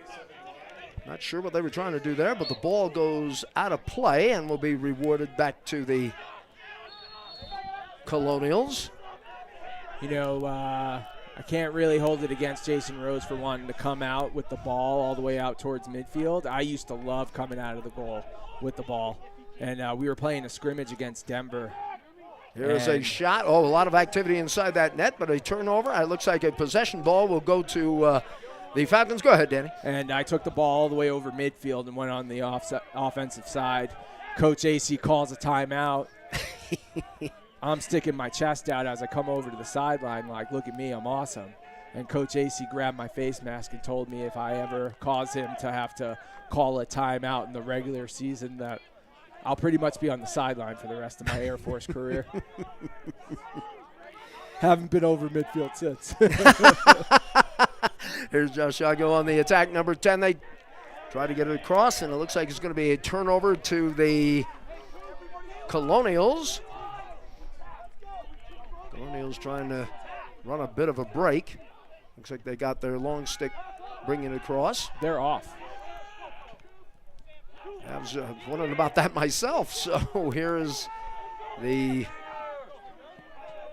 Not sure what they were trying to do there, but the ball goes out of play and will be rewarded back to the Colonials. You know, I can't really hold it against Jason Rose for wanting to come out with the ball all the way out towards midfield. I used to love coming out of the goal with the ball. And we were playing a scrimmage against Denver. Here's a shot. Oh, a lot of activity inside that net, but a turnover. It looks like a possession ball will go to the Falcons. Go ahead, Danny. And I took the ball all the way over midfield and went on the offensive side. Coach AC calls a timeout. I'm sticking my chest out as I come over to the sideline like, look at me, I'm awesome. And Coach AC grabbed my face mask and told me if I ever cause him to have to call a timeout in the regular season that I'll pretty much be on the sideline for the rest of my Air Force career. Haven't been over midfield since. Here's Josh Yago on the attack, number 10. They try to get it across, and it looks like it's going to be a turnover to the Colonials. Colonials trying to run a bit of a break. Looks like they got their long stick bringing it across. They're off. I was wondering about that myself. So here is the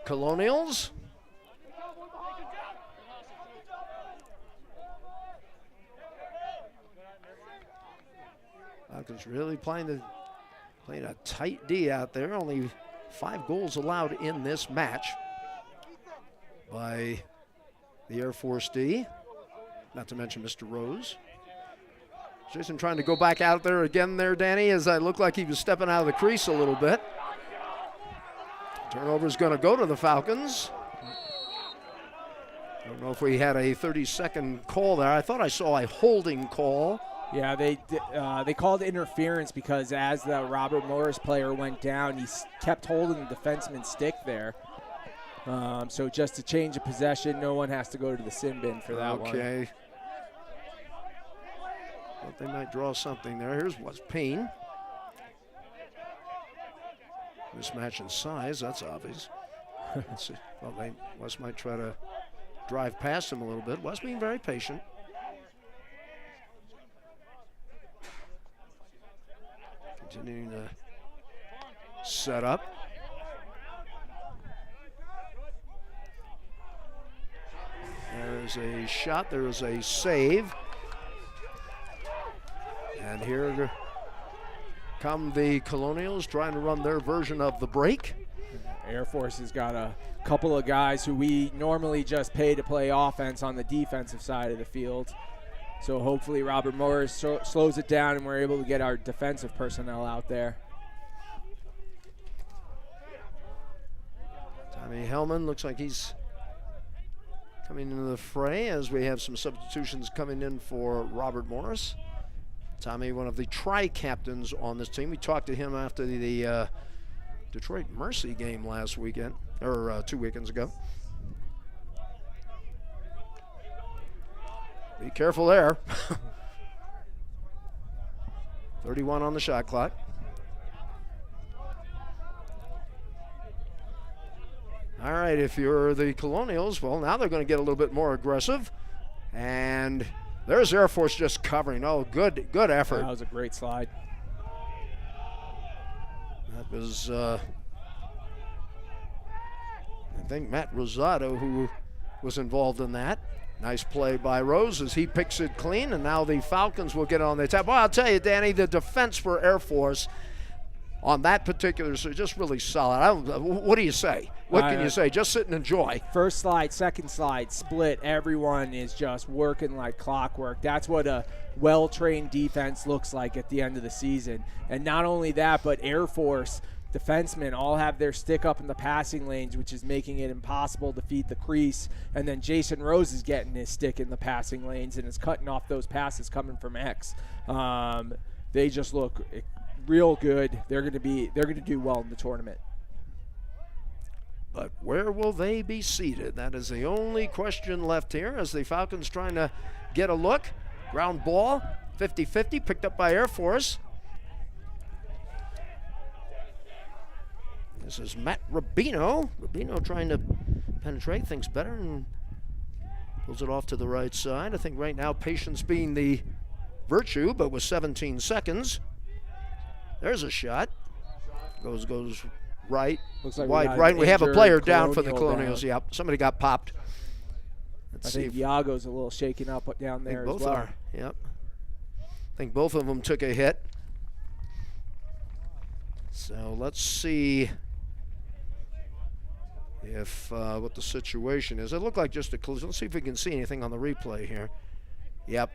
Colonials. Falcons really playing a tight D out there. Only 5 goals allowed in this match by the Air Force D. Not to mention Mr. Rose. Jason trying to go back out there again there, Danny, as I looked like he was stepping out of the crease a little bit. Turnover is going to go to the Falcons. I don't know if we had a 30-second call there. I thought I saw a holding call. Yeah, they called interference because as the Robert Morris player went down, he kept holding the defenseman's stick there. So just to change a possession, no one has to go to the sin bin for that one. Okay. Thought they might draw something there. Here's what's Payne. Mismatch in size, that's obvious. Let's see. Well, West might try to drive past him a little bit. West being very patient. Continuing to set up. There's a shot. There is a save. And here come the Colonials trying to run their version of the break. Air Force has got a couple of guys who we normally just pay to play offense on the defensive side of the field. So hopefully Robert Morris slows it down and we're able to get our defensive personnel out there. Tommy Hellman looks like he's coming into the fray as we have some substitutions coming in for Robert Morris. Tommy, one of the tri-captains on this team. We talked to him after the Detroit Mercy game last weekend, or 2 weekends ago. Be careful there. 31 on the shot clock. All right, if you're the Colonials, well, now they're going to get a little bit more aggressive. And there's Air Force just covering. Oh, good effort. That was a great slide. That was, I think, Matt Rosado who was involved in that. Nice play by Rose as he picks it clean, and now the Falcons will get on the attack. Well, I'll tell you, Danny, the defense for Air Force on that particular, so just really solid. What do you say? What can you say? Just sit and enjoy. First slide, second slide, split. Everyone is just working like clockwork. That's what a well-trained defense looks like at the end of the season. And not only that, but Air Force defensemen all have their stick up in the passing lanes, which is making it impossible to feed the crease. And then Jason Rose is getting his stick in the passing lanes and is cutting off those passes coming from X. They just look real good. They're going to do well in the tournament. But where will they be seated? That is the only question left here as the Falcons trying to get a look. Ground ball, 50-50, picked up by Air Force. This is Matt Rubino. Rubino trying to penetrate, thinks better, and pulls it off to the right side. I think right now patience being the virtue, but with 17 seconds. There's a shot. Goes right. Looks like wide we got right. an We have a injured player down for the Colonial Colonials. down. Yep, somebody got popped. I Let's think see. Iago's a little shaken up down I there think as both well. are. Yep. I think both of them took a hit. So let's see if what the situation is. It looked like just a collision. Let's see if we can see anything on the replay here. Yep.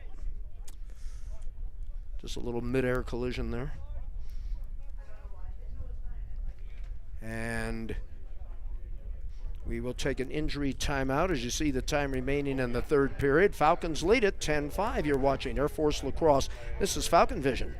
Just a little mid-air collision there. And we will take an injury timeout as you see the time remaining in the third period. Falcons lead it 10-5. You're watching Air Force Lacrosse. This is Falcon Vision.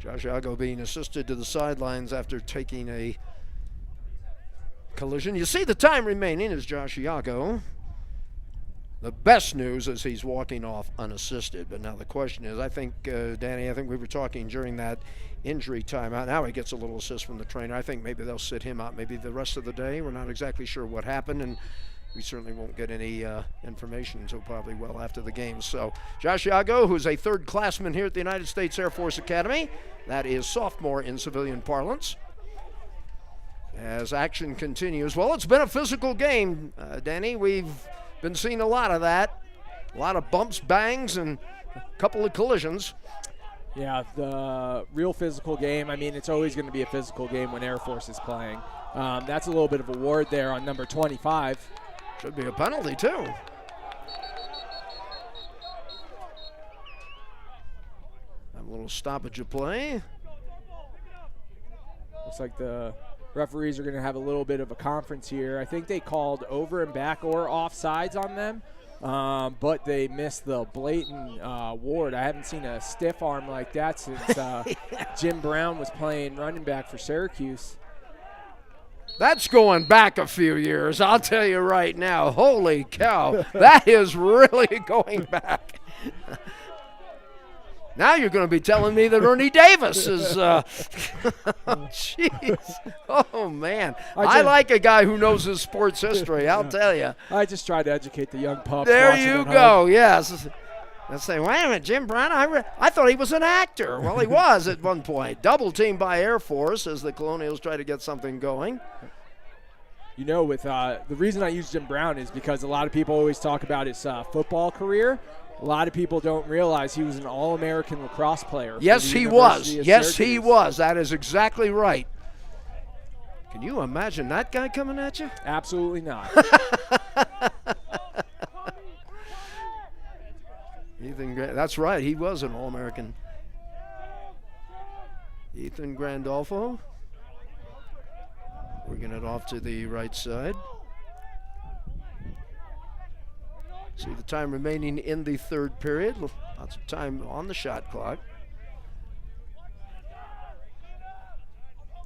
Josh Iago being assisted to the sidelines after taking a collision. You see the time remaining is Josh Iago. The best news is he's walking off unassisted. But now the question is, I think, Danny, I think we were talking during that injury timeout. Now he gets a little assist from the trainer. I think maybe they'll sit him out maybe the rest of the day. We're not exactly sure what happened, and we certainly won't get any information until probably well after the game. So Josh Iago, who's a third classman here at the United States Air Force Academy, that is sophomore in civilian parlance. As action continues, well, it's been a physical game, Danny. We've been seeing a lot of that. A lot of bumps, bangs, and a couple of collisions. Yeah, the real physical game. I mean, it's always going to be a physical game when Air Force is playing. That's a little bit of a ward there on number 25. Should be a penalty, too. Have a little stoppage of play. Looks like the referees are going to have a little bit of a conference here. I think they called over and back or offsides on them, but they missed the blatant ward. I haven't seen a stiff arm like that since Jim Brown was playing running back for Syracuse. That's going back a few years, I'll tell you right now. Holy cow, that is really going back. Now you're going to be telling me that Ernie Davis is. Jeez. Oh, man. I like a guy who knows his sports history, I'll tell you. I just try to educate the young pups. There you go, yes. Let's say, wait a minute, Jim Brown, I thought he was an actor. Well, he was at one point. Double teamed by Air Force as the Colonials try to get something going. You know, with the reason I use Jim Brown is because a lot of people always talk about his football career. A lot of people don't realize he was an All-American lacrosse player. Yes, he was. Yes, he was. That is exactly right. Can you imagine that guy coming at you? Absolutely not. That's right. He was an All-American. Ethan Grandolfo working it off to the right side. See the time remaining in the third period. Lots of time on the shot clock.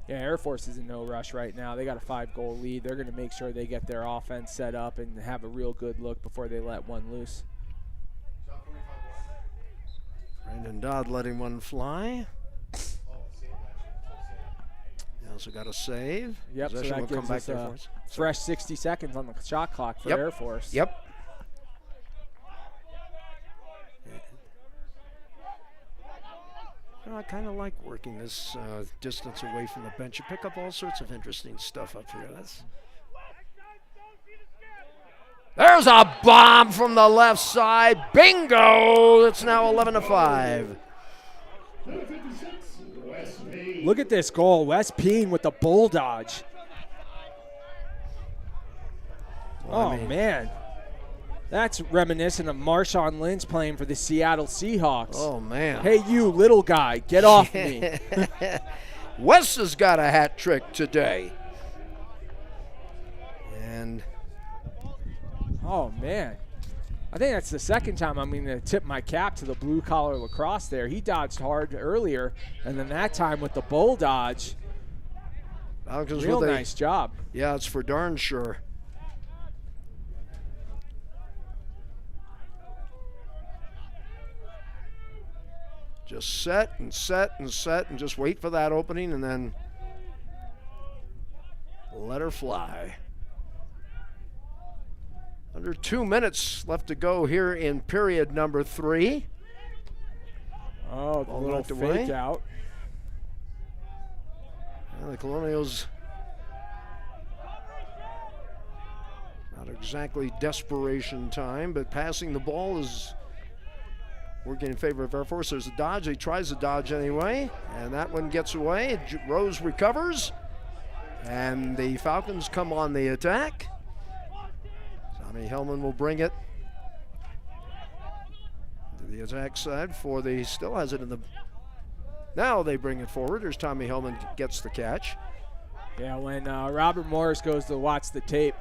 Yeah, Air Force is in no rush right now. They got a 5-goal lead. They're going to make sure they get their offense set up and have a real good look before they let one loose. Brandon Dodd letting one fly. He also got a save. Yep, so Possession that will gives come us back a there for us. fresh 60 seconds on the shot clock for Air Force. Yep. I kind of like working this distance away from the bench. You pick up all sorts of interesting stuff up here. There's a bomb from the left side. Bingo! It's now 11-5. Look at this goal. Wes Peen with the bull dodge. Man. That's reminiscent of Marshawn Lynch playing for the Seattle Seahawks. Oh, man. Hey, you little guy, get off me. Wes has got a hat trick today. And oh, man. I think that's the second time I'm going to tip my cap to the blue-collar lacrosse there. He dodged hard earlier, and then that time with the bull dodge. Real nice job. Yeah, it's for darn sure. Just set and set and set and just wait for that opening and then let her fly. Under 2 minutes left to go here in period number 3. Oh, the little fake out. Well, the Colonials not exactly desperation time, but passing the ball is working in favor of Air Force. There's a dodge. He tries to dodge anyway, and that one gets away. Rose recovers, and the Falcons come on the attack. Tommy Hellman will bring it to the attack side for the, still has it in the, now they bring it forward. There's Tommy Hellman gets the catch. Yeah, when Robert Morris goes to watch the tape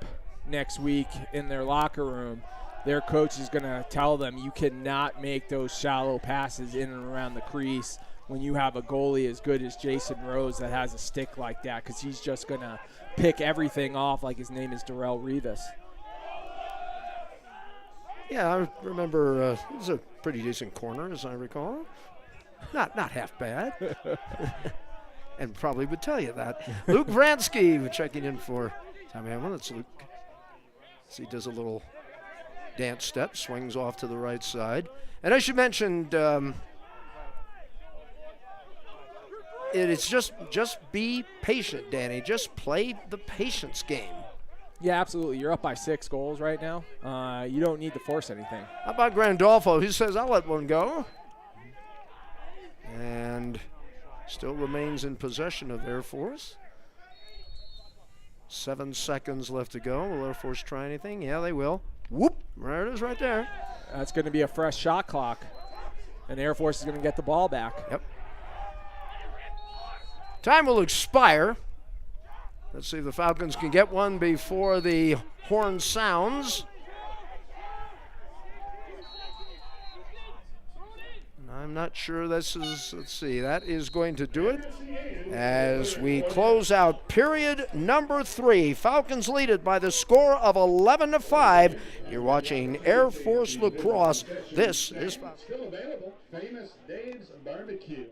next week in their locker room, their coach is going to tell them you cannot make those shallow passes in and around the crease when you have a goalie as good as Jason Rose that has a stick like that, because he's just going to pick everything off like his name is Darrell Rivas. Yeah, I remember it was a pretty decent corner, as I recall. Not half bad. And probably would tell you that. Luke Vransky checking in for Tommy Hellman. That's Luke. So he does a little dance step, swings off to the right side. And as you mentioned, it's just be patient, Danny. Just play the patience game. Yeah, absolutely. You're up by 6 goals right now. You don't need to force anything. How about Grandolfo? He says, I'll let one go. And still remains in possession of Air Force. 7 seconds left to go. Will Air Force try anything? Yeah, they will. Whoop, there it is right there. That's going to be a fresh shot clock, and Air Force is going to get the ball back. Yep. Time will expire. Let's see if the Falcons can get one before the horn sounds. I'm not sure this is, let's see, that is going to do it as we close out period number 3. Falcons lead it by the score of 11-5. You're watching Air Force Lacrosse. This is Still available, Famous Dave's Barbecue.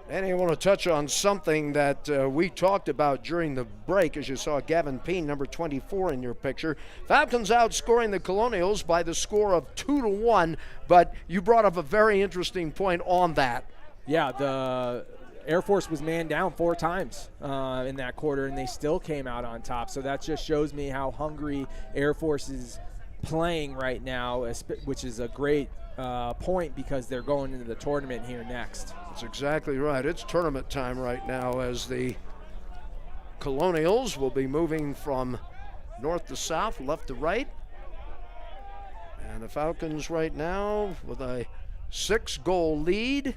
And I want to touch on something that we talked about during the break, as you saw Gavin Peen, number 24 in your picture. Falcons outscoring the Colonials by the score of 2-1, but you brought up a very interesting point on that. Yeah, the Air Force was man down 4 times in that quarter, and they still came out on top. So that just shows me how hungry Air Force is playing right now, which is a great point because they're going into the tournament here next. That's exactly right. It's tournament time right now as the Colonials will be moving from north to south, left to right. And the Falcons right now with a 6-goal lead.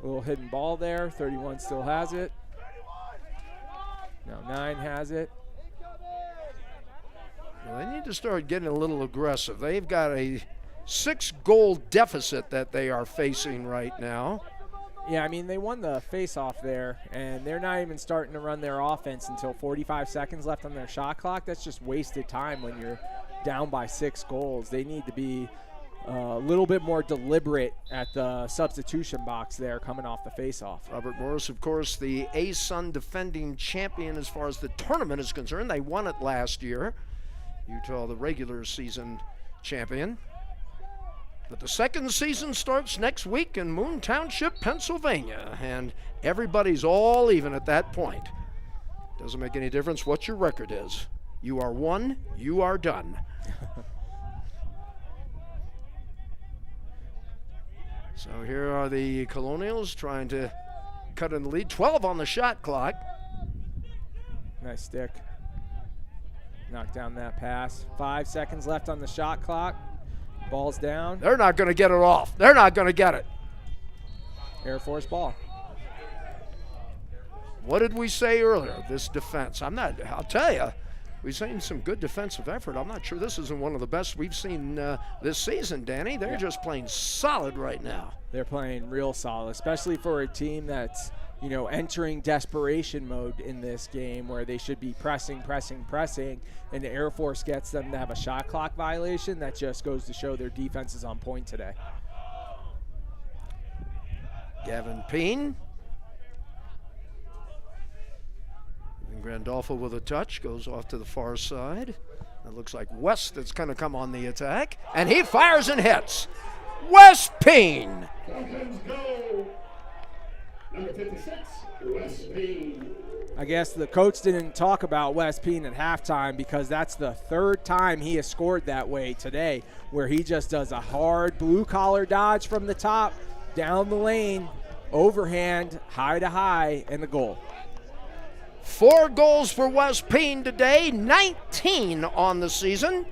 A little hidden ball there. 31 still has it. Now 9 has it. Well, they need to start getting a little aggressive. They've got a 6-goal deficit that they are facing right now. Yeah, I mean, they won the face-off there, and they're not even starting to run their offense until 45 seconds left on their shot clock. That's just wasted time when you're down by 6 goals. They need to be a little bit more deliberate at the substitution box there coming off the face-off. Robert Morris, of course, the ASUN defending champion as far as the tournament is concerned. They won it last year. Utah, the regular season champion. But the second season starts next week in Moon Township, Pennsylvania, and everybody's all even at that point. Doesn't make any difference what your record is. You are won, you are done. So here are the Colonials trying to cut in the lead. 12 on the shot clock. Nice stick. Knock down that pass. 5 seconds left on the shot clock. Ball's down. They're not going to get it off. They're not going to get it. Air Force ball. What did we say earlier? This defense. I'll tell you, we've seen some good defensive effort. I'm not sure this isn't one of the best we've seen this season, Danny. They're just playing solid right now. They're playing real solid, especially for a team that's, you know, entering desperation mode in this game where they should be pressing, and the Air Force gets them to have a shot clock violation. That just goes to show their defense is on point today. Gavin Peen. And Grandolfo with a touch, goes off to the far side. It looks like West that's going to come on the attack, and he fires and hits. Wes Peen. Falcons go. Number 56, Wes Peen. I guess the coach didn't talk about Wes Peen at halftime because that's the 3rd time he has scored that way today, where he just does a hard blue-collar dodge from the top, down the lane, overhand, high to high, and the goal. 4 goals for Wes Peen today, 19 on the season.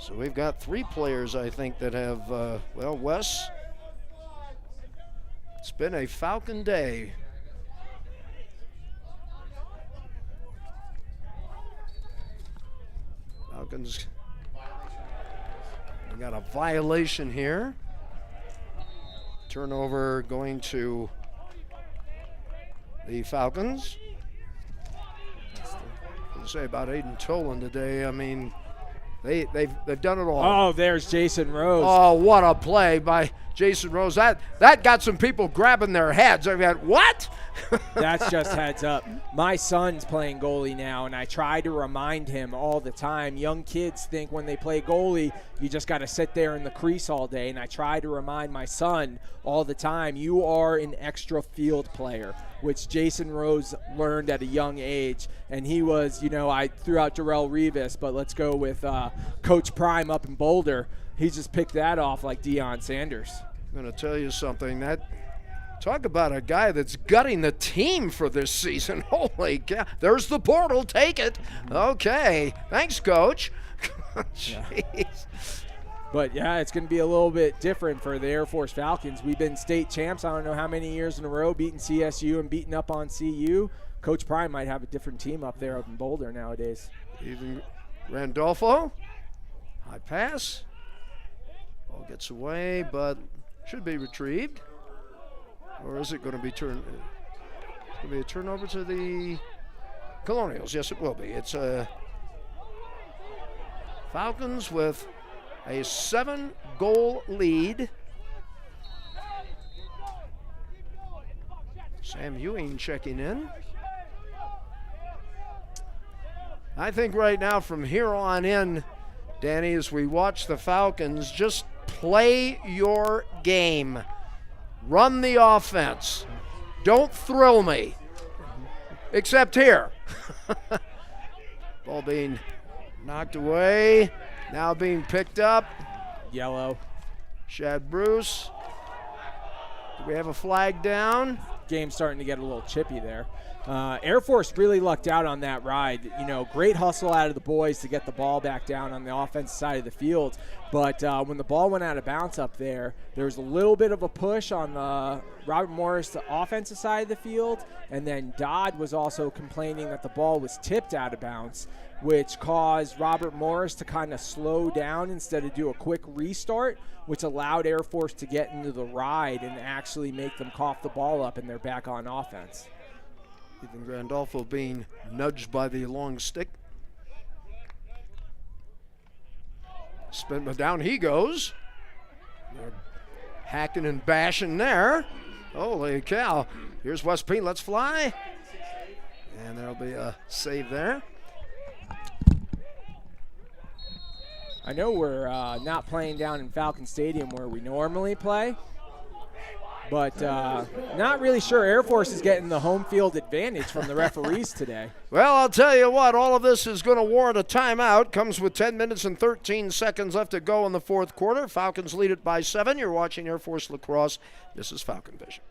So we've got 3 players, I think, that have, well, Wes, it's been a Falcon day. Falcons, we got a violation here. Turnover going to the Falcons. I say about Aiden Tolan today, I mean, they've done it all. Oh, there's Jason Rose. Oh, what a play by Jason Rose. That got some people grabbing their heads. I mean, what? That's just heads up. My son's playing goalie now, and I try to remind him all the time. Young kids think when they play goalie, you just got to sit there in the crease all day. And I try to remind my son all the time, you are an extra field player, which Jason Rose learned at a young age. And he was, I threw out Darrell Rivas, but let's go with Coach Prime up in Boulder. He just picked that off like Deion Sanders. I'm going to tell you something. Talk about a guy that's gutting the team for this season. Holy cow. There's the portal. Take it. Okay. Thanks, Coach. Jeez. But, yeah, it's going to be a little bit different for the Air Force Falcons. We've been state champs I don't know how many years in a row, beating CSU and beating up on CU. Coach Prime might have a different team up there up in Boulder nowadays. Even Randolfo. High pass. Ball gets away, but should be retrieved. Or is it going to be turned? It's going to be a turnover to the Colonials. Yes, it will be. It's Falcons with a 7-goal lead. Sam Ewing checking in. I think right now from here on in, Danny, as we watch the Falcons, just play your game. Run the offense. Don't thrill me. Except here. Ball being knocked away. Now being picked up. Yellow. Shad Bruce. Do we have a flag down? Game's starting to get a little chippy there. Air Force really lucked out on that ride. Great hustle out of the boys to get the ball back down on the offensive side of the field. But when the ball went out of bounds up there was a little bit of a push on Robert Morris, the offensive side of the field. And then Dodd was also complaining that the ball was tipped out of bounds, which caused Robert Morris to kind of slow down instead of do a quick restart, which allowed Air Force to get into the ride and actually make them cough the ball up, and they're back on offense. Ethan Randolfo being nudged by the long stick. Spin, but down he goes. They're hacking and bashing there. Holy cow. Here's West Payne. Let's fly. And there'll be a save there. I know we're not playing down in Falcon Stadium where we normally play, but not really sure Air Force is getting the home field advantage from the referees today. Well, I'll tell you what, all of this is going to warrant a timeout. Comes with 10 minutes and 13 seconds left to go in the fourth quarter. Falcons lead it by 7. You're watching Air Force Lacrosse. This is Falcon Vision.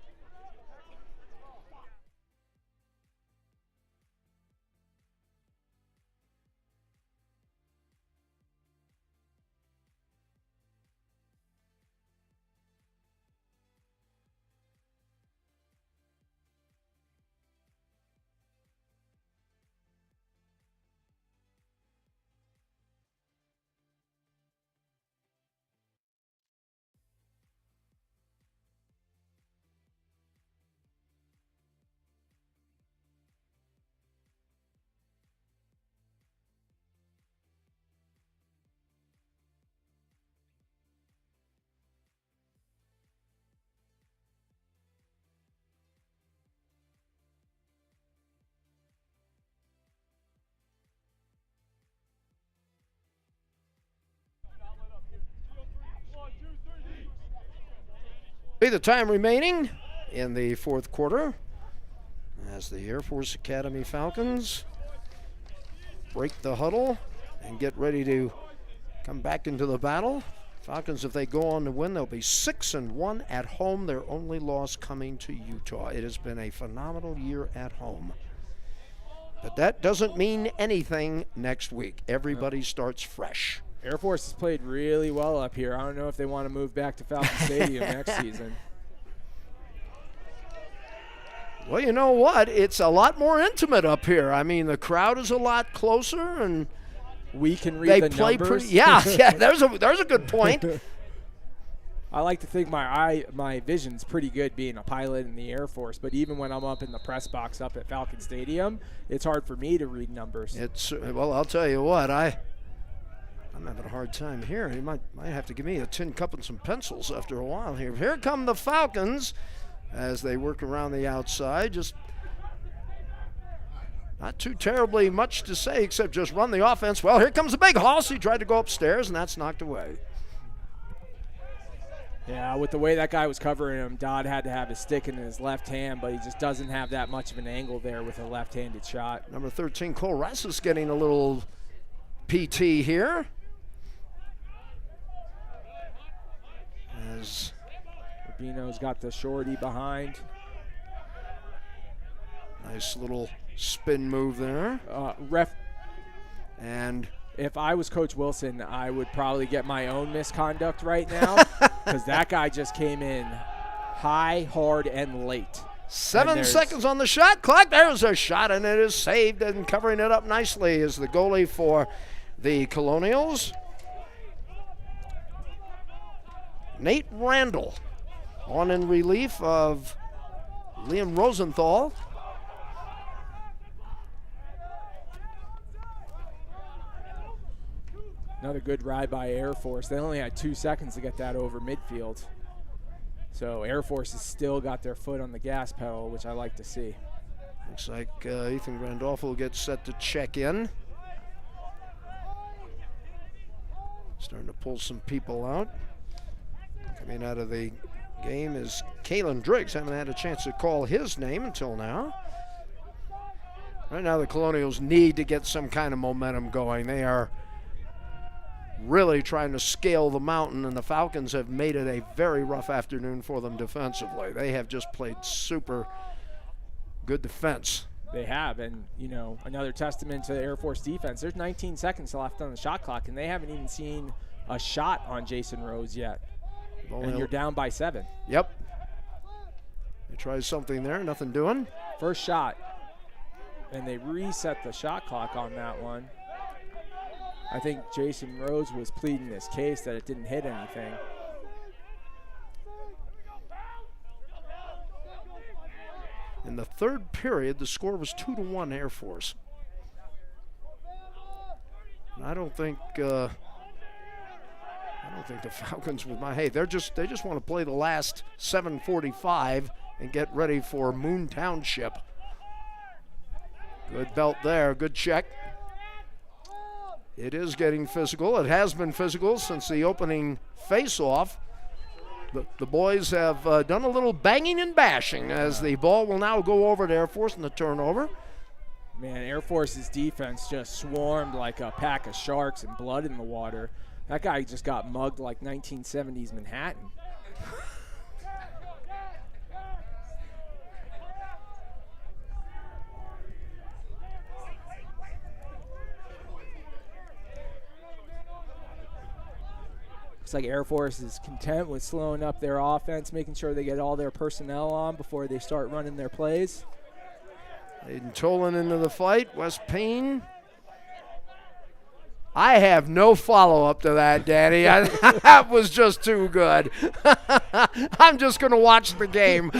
Be the time remaining in the fourth quarter as the Air Force Academy Falcons break the huddle and get ready to come back into the battle. Falcons, if they go on to win, they'll be 6-1 at home. Their only loss coming to Utah. It has been a phenomenal year at home. But that doesn't mean anything next week. Everybody starts fresh. Air Force has played really well up here. I don't know if they want to move back to Falcon Stadium next season. Well, you know what? It's a lot more intimate up here. I mean, the crowd is a lot closer, and we can read they the play numbers. pretty. Yeah, there's a good point. I like to think my vision's pretty good being a pilot in the Air Force, but even when I'm up in the press box up at Falcon Stadium, it's hard for me to read numbers. Well, I'll tell you what, I'm having a hard time here. You might have to give me a tin cup and some pencils after a while here. Here come the Falcons as they work around the outside. Just not too terribly much to say except just run the offense. Well, here comes the big hoss. He tried to go upstairs, and that's knocked away. Yeah, with the way that guy was covering him, Dodd had to have his stick in his left hand, but he just doesn't have that much of an angle there with a left-handed shot. Number 13, Cole Rice is getting a little PT here. As Rubino's got the shorty behind. Nice little spin move there. And if I was Coach Wilson, I would probably get my own misconduct right now because that guy just came in high, hard, and late. 7 seconds on the shot clock. There's a shot, and it is saved, and covering it up nicely is the goalie for the Colonials. Nate Randall on in relief of Liam Rosenthal. Another good ride by Air Force. They only had 2 seconds to get that over midfield. So Air Force has still got their foot on the gas pedal, which I like to see. Looks like Ethan Randolph will get set to check in. Starting to pull some people out. Coming out of the game is Kalen Driggs. Haven't had a chance to call his name until now. Right now the Colonials need to get some kind of momentum going. They are really trying to scale the mountain, and the Falcons have made it a very rough afternoon for them defensively. They have just played super good defense. They have, and another testament to the Air Force defense. There's 19 seconds left on the shot clock, and they haven't even seen a shot on Jason Rose yet. And you're down by 7. Yep. They tried something there, nothing doing. First shot, and they reset the shot clock on that one. I think Jason Rose was pleading his case that it didn't hit anything. In the third period, the score was 2-1 Air Force. And I don't think the Falcons they just want to play the last 7:45 and get ready for Moon Township. Good belt there, good check. It is getting physical. It has been physical since the opening face-off. The boys have done a little banging and bashing as the ball will now go over to Air Force in the turnover. Man, Air Force's defense just swarmed like a pack of sharks and blood in the water. That guy just got mugged like 1970s Manhattan. Looks like Air Force is content with slowing up their offense, making sure they get all their personnel on before they start running their plays. Aiden Tolan into the fight. Wes Payne. I have no follow-up to that, Danny. That was just too good. I'm just going to watch the game.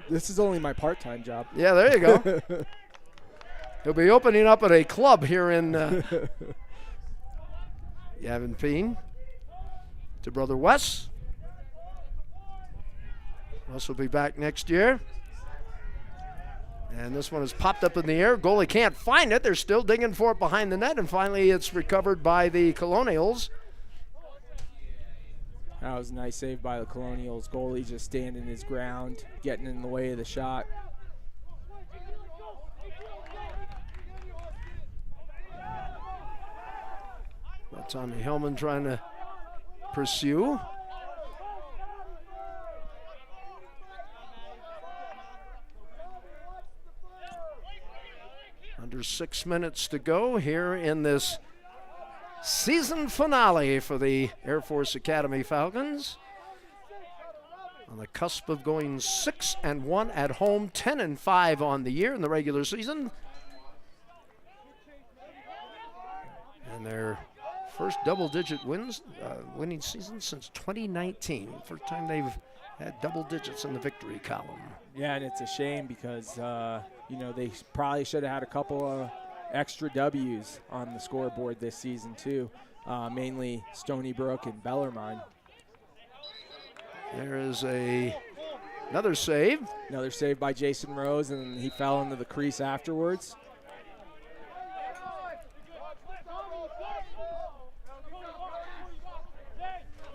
This is only my part-time job. Yeah, there you go. He'll be opening up at a club here in Yavin Payne to brother Wes. Wes will be back next year. And this one is popped up in the air. Goalie can't find it. They're still digging for it behind the net, and finally it's recovered by the Colonials. That was a nice save by the Colonials. Goalie just standing his ground, getting in the way of the shot. Tommy Hellman trying to pursue. Under 6 minutes to go here in this season finale for the Air Force Academy Falcons. On the cusp of going 6-1 at home, 10-5 on the year in the regular season. And their first double-digit winning season since 2019. First time they've had double digits in the victory column. Yeah, and it's a shame because, they probably should have had a couple of extra W's on the scoreboard this season too, mainly Stony Brook and Bellarmine. There is another save. Another save by Jason Rose, and he fell into the crease afterwards.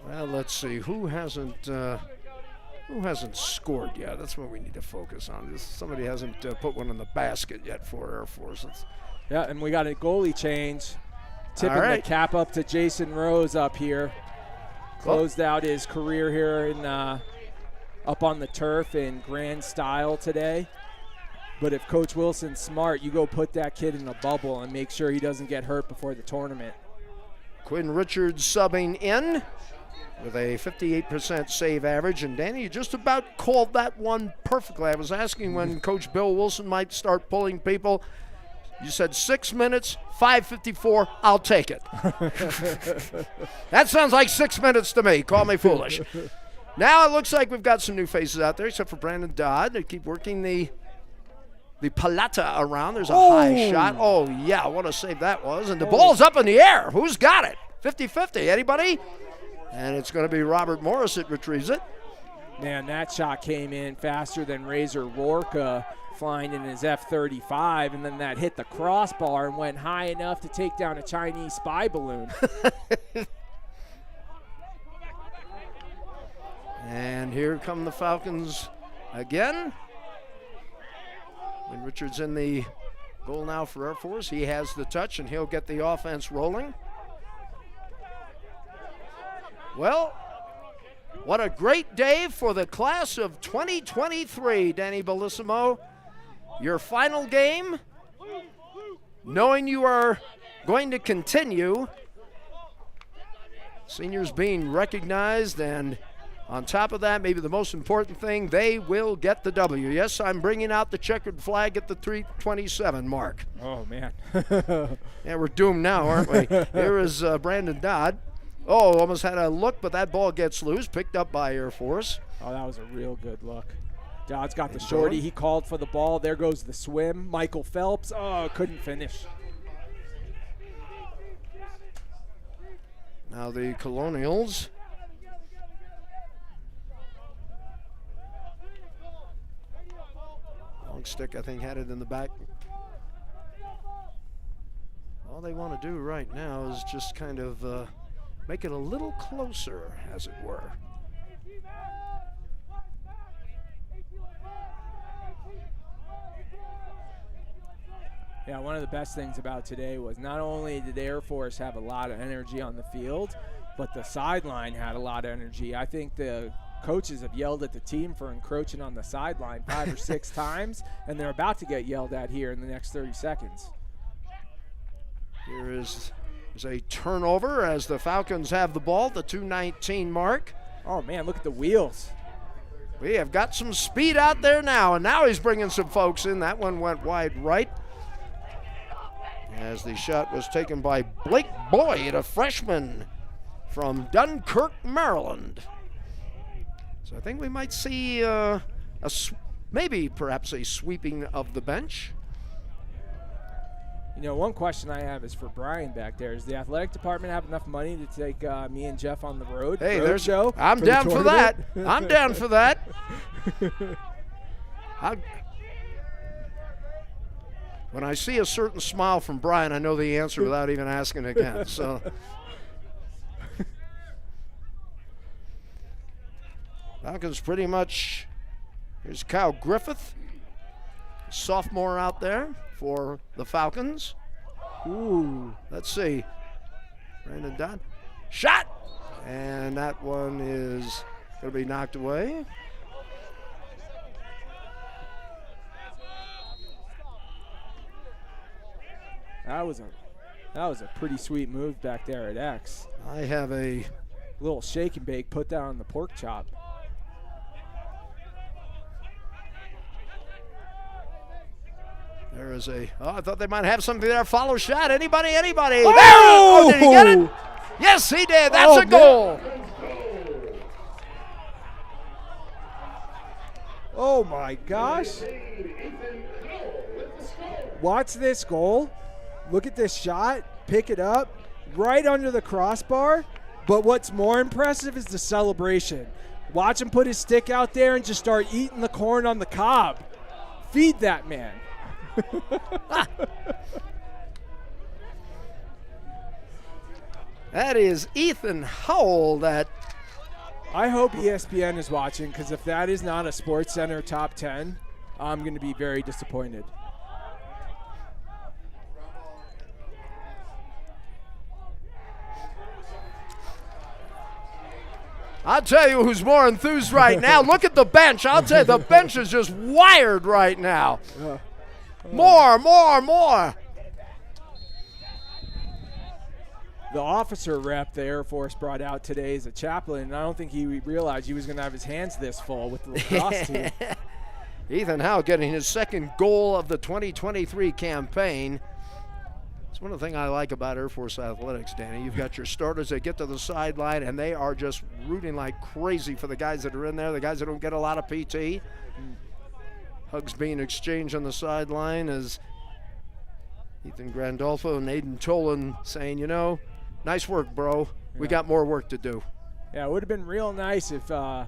Well, let's see. Who hasn't scored yet? That's what we need to focus on. Somebody hasn't put one in the basket yet for Air Force. Yeah, and we got a goalie change. Tipping the cap up to Jason Rose up here. Closed out his career here in up on the turf in grand style today. But if Coach Wilson's smart, you go put that kid in a bubble and make sure he doesn't get hurt before the tournament. Quinn Richards subbing in with a 58% save average. And Danny, you just about called that one perfectly. I was asking when Coach Bill Wilson might start pulling people. You said 6 minutes, 5:54, I'll take it. That sounds like 6 minutes to me. Call me foolish. Now it looks like we've got some new faces out there, except for Brandon Dodd. They keep working the palata around. There's a high shot. Oh, yeah, what a save that was. And the ball's up in the air. Who's got it? 50-50. Anybody? And it's going to be Robert Morris that retrieves it. Man, that shot came in faster than Razor Rourke flying in his F-35, and then that hit the crossbar and went high enough to take down a Chinese spy balloon. And here come the Falcons again. When Richards in the goal now for Air Force, he has the touch and he'll get the offense rolling. Well, what a great day for the class of 2023, Danny Bellissimo. Your final game, knowing you are going to continue, seniors being recognized, and on top of that, maybe the most important thing, they will get the W. Yes, I'm bringing out the checkered flag at the 3:27 mark. Oh, man. Yeah, we're doomed now, aren't we? Here is Brandon Dodd. Oh, almost had a look, but that ball gets loose, picked up by Air Force. Oh, that was a real good look. Dodd's got the shorty. He called for the ball. There goes the swim. Michael Phelps. Oh, couldn't finish. Now the Colonials. Long stick, I think, had it in the back. All they want to do right now is just kind of make it a little closer, as it were. Yeah, one of the best things about today was not only did the Air Force have a lot of energy on the field, but the sideline had a lot of energy. I think the coaches have yelled at the team for encroaching on the sideline 5 or 6 times, and they're about to get yelled at here in the next 30 seconds. Here is a turnover as the Falcons have the ball, the 2:19 mark. Oh, man, look at the wheels. We have got some speed out there now, and now he's bringing some folks in. That one went wide right, as the shot was taken by Blake Boyd, a freshman from Dunkirk, Maryland. So I think we might see maybe perhaps a sweeping of the bench. You know, one question I have is for Brian back there. Does the athletic department have enough money to take me and Jeff on the road? Hey, there's show. I'm down for that. I'm down for that. When I see a certain smile from Brian, I know the answer without even asking again. So, Falcons pretty much. Here's Kyle Griffith, sophomore out there for the Falcons. Ooh, let's see. Brandon Dodd. Shot! And that one is going to be knocked away. That was a pretty sweet move back there at X. I have a Little shake and bake, put that on the pork chop. There is a. Oh, I thought they might have something there. Follow shot. Anybody? Anybody? Oh! There! Oh, did he get it? Yes, he did. That's Oh, a goal. Oh my gosh. Watch this goal. Look at this shot. Pick it up right under the crossbar. But what's more impressive is the celebration. Watch him put his stick out there and just start eating the corn on the cob. Feed that man. That is Ethan Howell. That I hope ESPN is watching, because if that is not a Sports Center top 10, I'm going to be very disappointed. I'll tell you who's more enthused right now. Look at the bench. I'll tell you, the bench is just wired right now. More. The officer rep the Air Force brought out today is a chaplain, and I don't think he realized he was going to have his hands this full with the lacrosse team. Ethan Howell getting his second goal of the 2023 campaign. It's one of the things I like about Air Force athletics, Danny. You've got your starters that get to the sideline, and they are just rooting like crazy for the guys that are in there, the guys that don't get a lot of PT. Hugs being exchanged on the sideline as Ethan Grandolfo and Aiden Tolan saying, you know, nice work, bro. We got more work to do. Yeah, it would have been real nice if the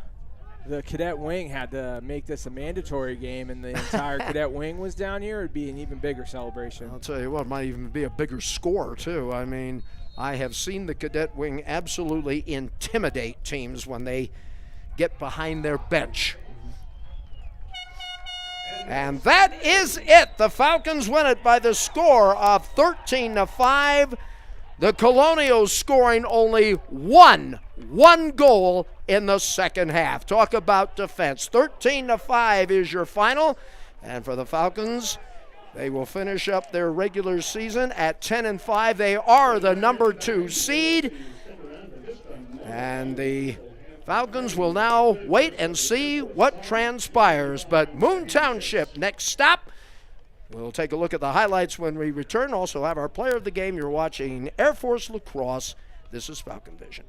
cadet wing had to make this a mandatory game and the entire cadet wing was down here. It would be an even bigger celebration. I'll tell you what, it might even be a bigger score, too. I mean, I have seen the cadet wing absolutely intimidate teams when they get behind their bench. And that is it. The Falcons win it by the score of 13-5. The Colonials scoring only one goal in the second half. Talk about defense. 13-5 is your final. And for the Falcons, they will finish up their regular season at 10-5. They are the number 2 seed. And the Falcons will now wait and see what transpires. But Moon Township, next stop. We'll take a look at the highlights when we return. Also have our player of the game. You're watching Air Force Lacrosse. This is Falcon Vision.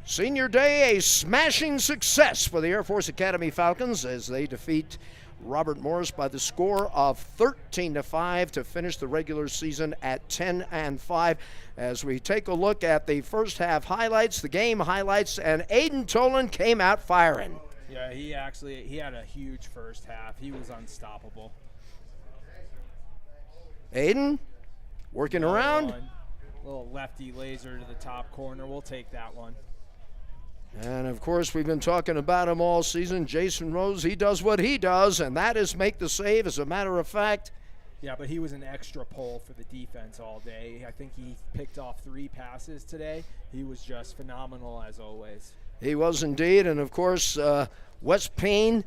Senior Day, a smashing success for the Air Force Academy Falcons as they defeat Robert Morris by the score of 13-5 to finish the regular season at 10-5. As we take a look at the first half highlights, the game highlights, and Aiden Tolan came out firing. Yeah, he had a huge first half. He was unstoppable. Aiden, working around. Little lefty laser to the top corner. We'll take that one. And, of course, we've been talking about him all season. Jason Rose, he does what he does, and that is make the save. As a matter of fact, yeah, but he was an extra pull for the defense all day. I think he picked off 3 passes today. He was just phenomenal as always. He was indeed. And, of course, Wes Payne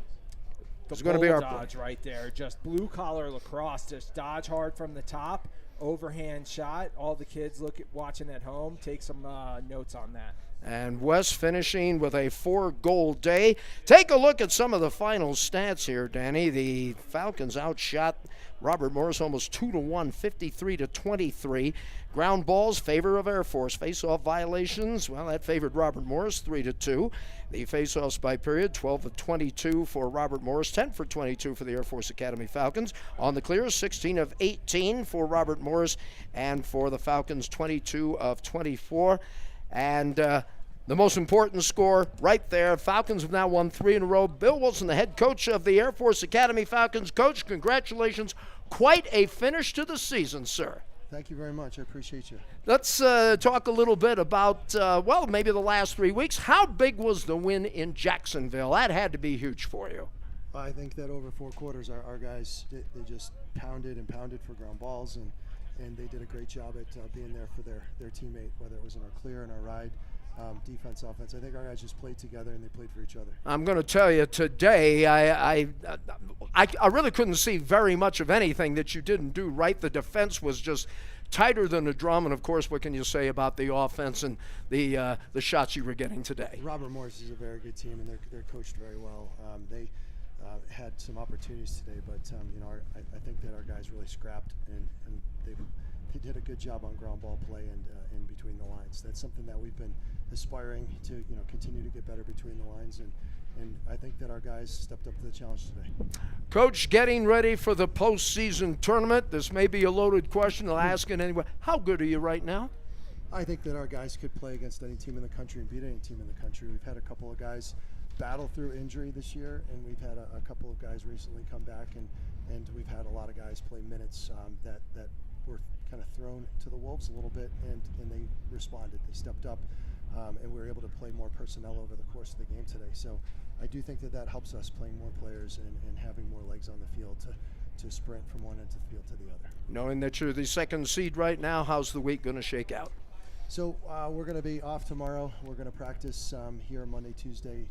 is going to be our dodge right there. Just blue-collar lacrosse. Just dodge hard from the top, overhand shot. All the kids watching at home, take some notes on that. And Wes finishing with a 4-goal day. Take a look at some of the final stats here, Danny. The Falcons outshot Robert Morris almost 2-1, 53-23. Ground balls, favor of Air Force. Face-off violations, well, that favored Robert Morris, 3-2. The face-offs by period, 12 of 22 for Robert Morris, 10 for 22 for the Air Force Academy Falcons. On the clear, 16 of 18 for Robert Morris, and for the Falcons, 22 of 24. And the most important score right there, Falcons have now won 3 in a row. Bill Wilson, the head coach of the Air Force Academy Falcons. Coach, congratulations. Quite a finish to the season, sir. Thank you very much. I appreciate you. Let's talk a little bit about, well, maybe the last 3 weeks. How big was the win in Jacksonville? That had to be huge for you. I think that over 4 quarters, our guys, they just pounded and pounded for ground balls, and they did a great job at being there for their teammate, whether it was in our clear and our ride, defense, offense. I think our guys just played together and they played for each other. I'm going to tell you today, I really couldn't see very much of anything that you didn't do right. The defense was just tighter than a drum, and of course, what can you say about the offense and the shots you were getting today? Robert Morris is a very good team, and they're coached very well. They had some opportunities today, but I think that our guys really scrapped and they did a good job on ground ball play and in between the lines. That's something that we've been aspiring to continue to get better between the lines, and I think that our guys stepped up to the challenge today. Coach, getting ready for the postseason tournament. This may be a loaded question. I'll ask it anyway. How good are you right now? I think that our guys could play against any team in the country and beat any team in the country. We've had a couple of guys battle through injury this year, and we've had a couple of guys recently come back, and we've had a lot of guys play minutes that were kind of thrown to the wolves a little bit, and they responded. They stepped up, and we were able to play more personnel over the course of the game today. So I do think that helps us, playing more players and having more legs on the field to sprint from one end of the field to the other. Knowing that you're the 2nd seed right now, how's the week going to shake out? So we're going to be off tomorrow. We're going to practice here Monday, Tuesday,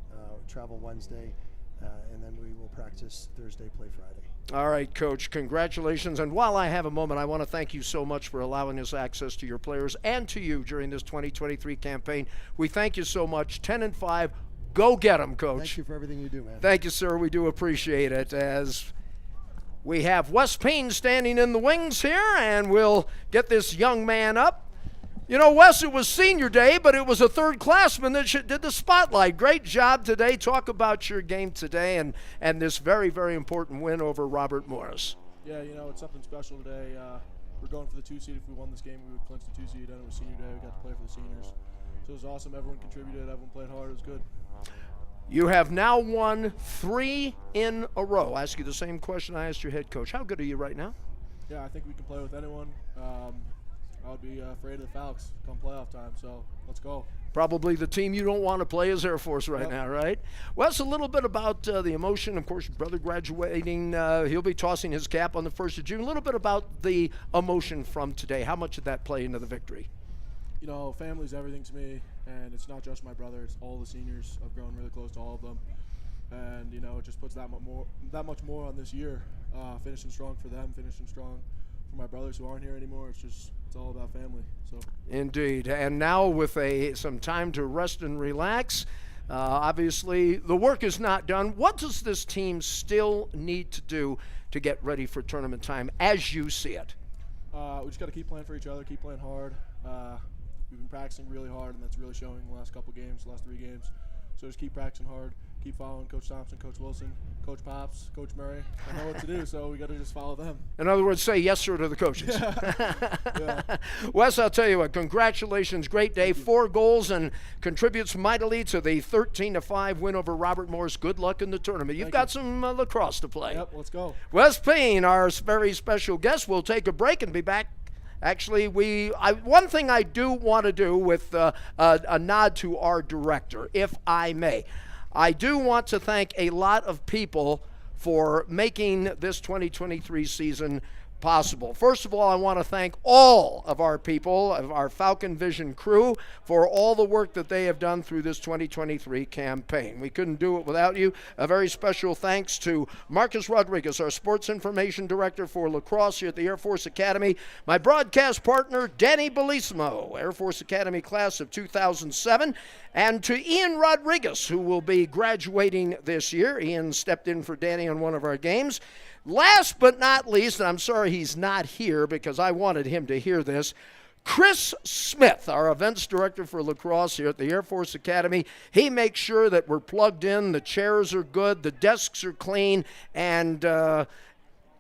travel Wednesday, and then we will practice Thursday, play Friday. All right, Coach, congratulations. And while I have a moment, I want to thank you so much for allowing us access to your players and to you during this 2023 campaign. We thank you so much. 10-5. Go get them, Coach. Thank you for everything you do, man. Thank you, sir. We do appreciate it. As we have Wes Payne standing in the wings here, and we'll get this young man up. You know, Wes, it was senior day, but it was a 3rd-classman that did the spotlight. Great job today. Talk about your game today and this very, very important win over Robert Morris. Yeah, it's something special today. We're going for the 2 seed. If we won this game, we would clinch the 2 seed. And it was senior day. We got to play for the seniors. So it was awesome. Everyone contributed. Everyone played hard. It was good. You have now won 3 in a row. I'll ask you the same question I asked your head coach. How good are you right now? Yeah, I think we can play with anyone. I would be afraid of the Falcons come playoff time, so let's go. Probably the team you don't want to play is Air Force right now, right? Well, it's a little bit about the emotion. Of course, your brother graduating. He'll be tossing his cap on the 1st of June. A little bit about the emotion from today. How much did that play into the victory? Family's everything to me, and it's not just my brother. It's all the seniors. I've grown really close to all of them, and, it just puts that much more on this year, finishing strong for them, finishing strong for my brothers who aren't here anymore. It's all about family. So indeed. And now with some time to rest and relax, obviously the work is not done. What does this team still need to do to get ready for tournament time as you see it? We just got to keep playing for each other, keep playing hard. We've been practicing really hard, and that's really showing the last couple games, the last 3 games. So just keep practicing hard, keep following Coach Thompson, Coach Wilson, Coach Pops, Coach Murray. I know what to do, so we got to just follow them. In other words, say yes, sir, to the coaches. Yeah. Wes, I'll tell you what, congratulations. Great day. 4 goals and contributes mightily to the 13-5 win over Robert Morris. Good luck in the tournament. You've got some lacrosse to play. Yep, let's go. Wes Payne, our very special guest. We'll take a break and be back. Actually, one thing I do want to do with a nod to our director, if I may. I do want to thank a lot of people for making this 2023 season possible. First of all, I want to thank all of our people, of our Falcon Vision crew, for all the work that they have done through this 2023 campaign. We couldn't do it without you. A very special thanks to Marcus Rodriguez, our Sports Information Director for Lacrosse here at the Air Force Academy. My broadcast partner, Danny Bellissimo, Air Force Academy class of 2007. And to Ian Rodriguez, who will be graduating this year. Ian stepped in for Danny on one of our games. Last but not least, and I'm sorry he's not here because I wanted him to hear this, Chris Smith, our events director for lacrosse here at the Air Force Academy. He makes sure that we're plugged in, the chairs are good, the desks are clean, and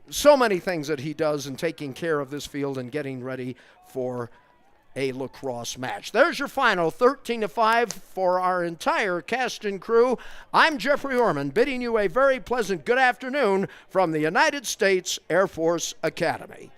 so many things that he does in taking care of this field and getting ready for a lacrosse match. There's your final 13-5 for our entire cast and crew. I'm Jeffrey Orman, bidding you a very pleasant good afternoon from the United States Air Force Academy.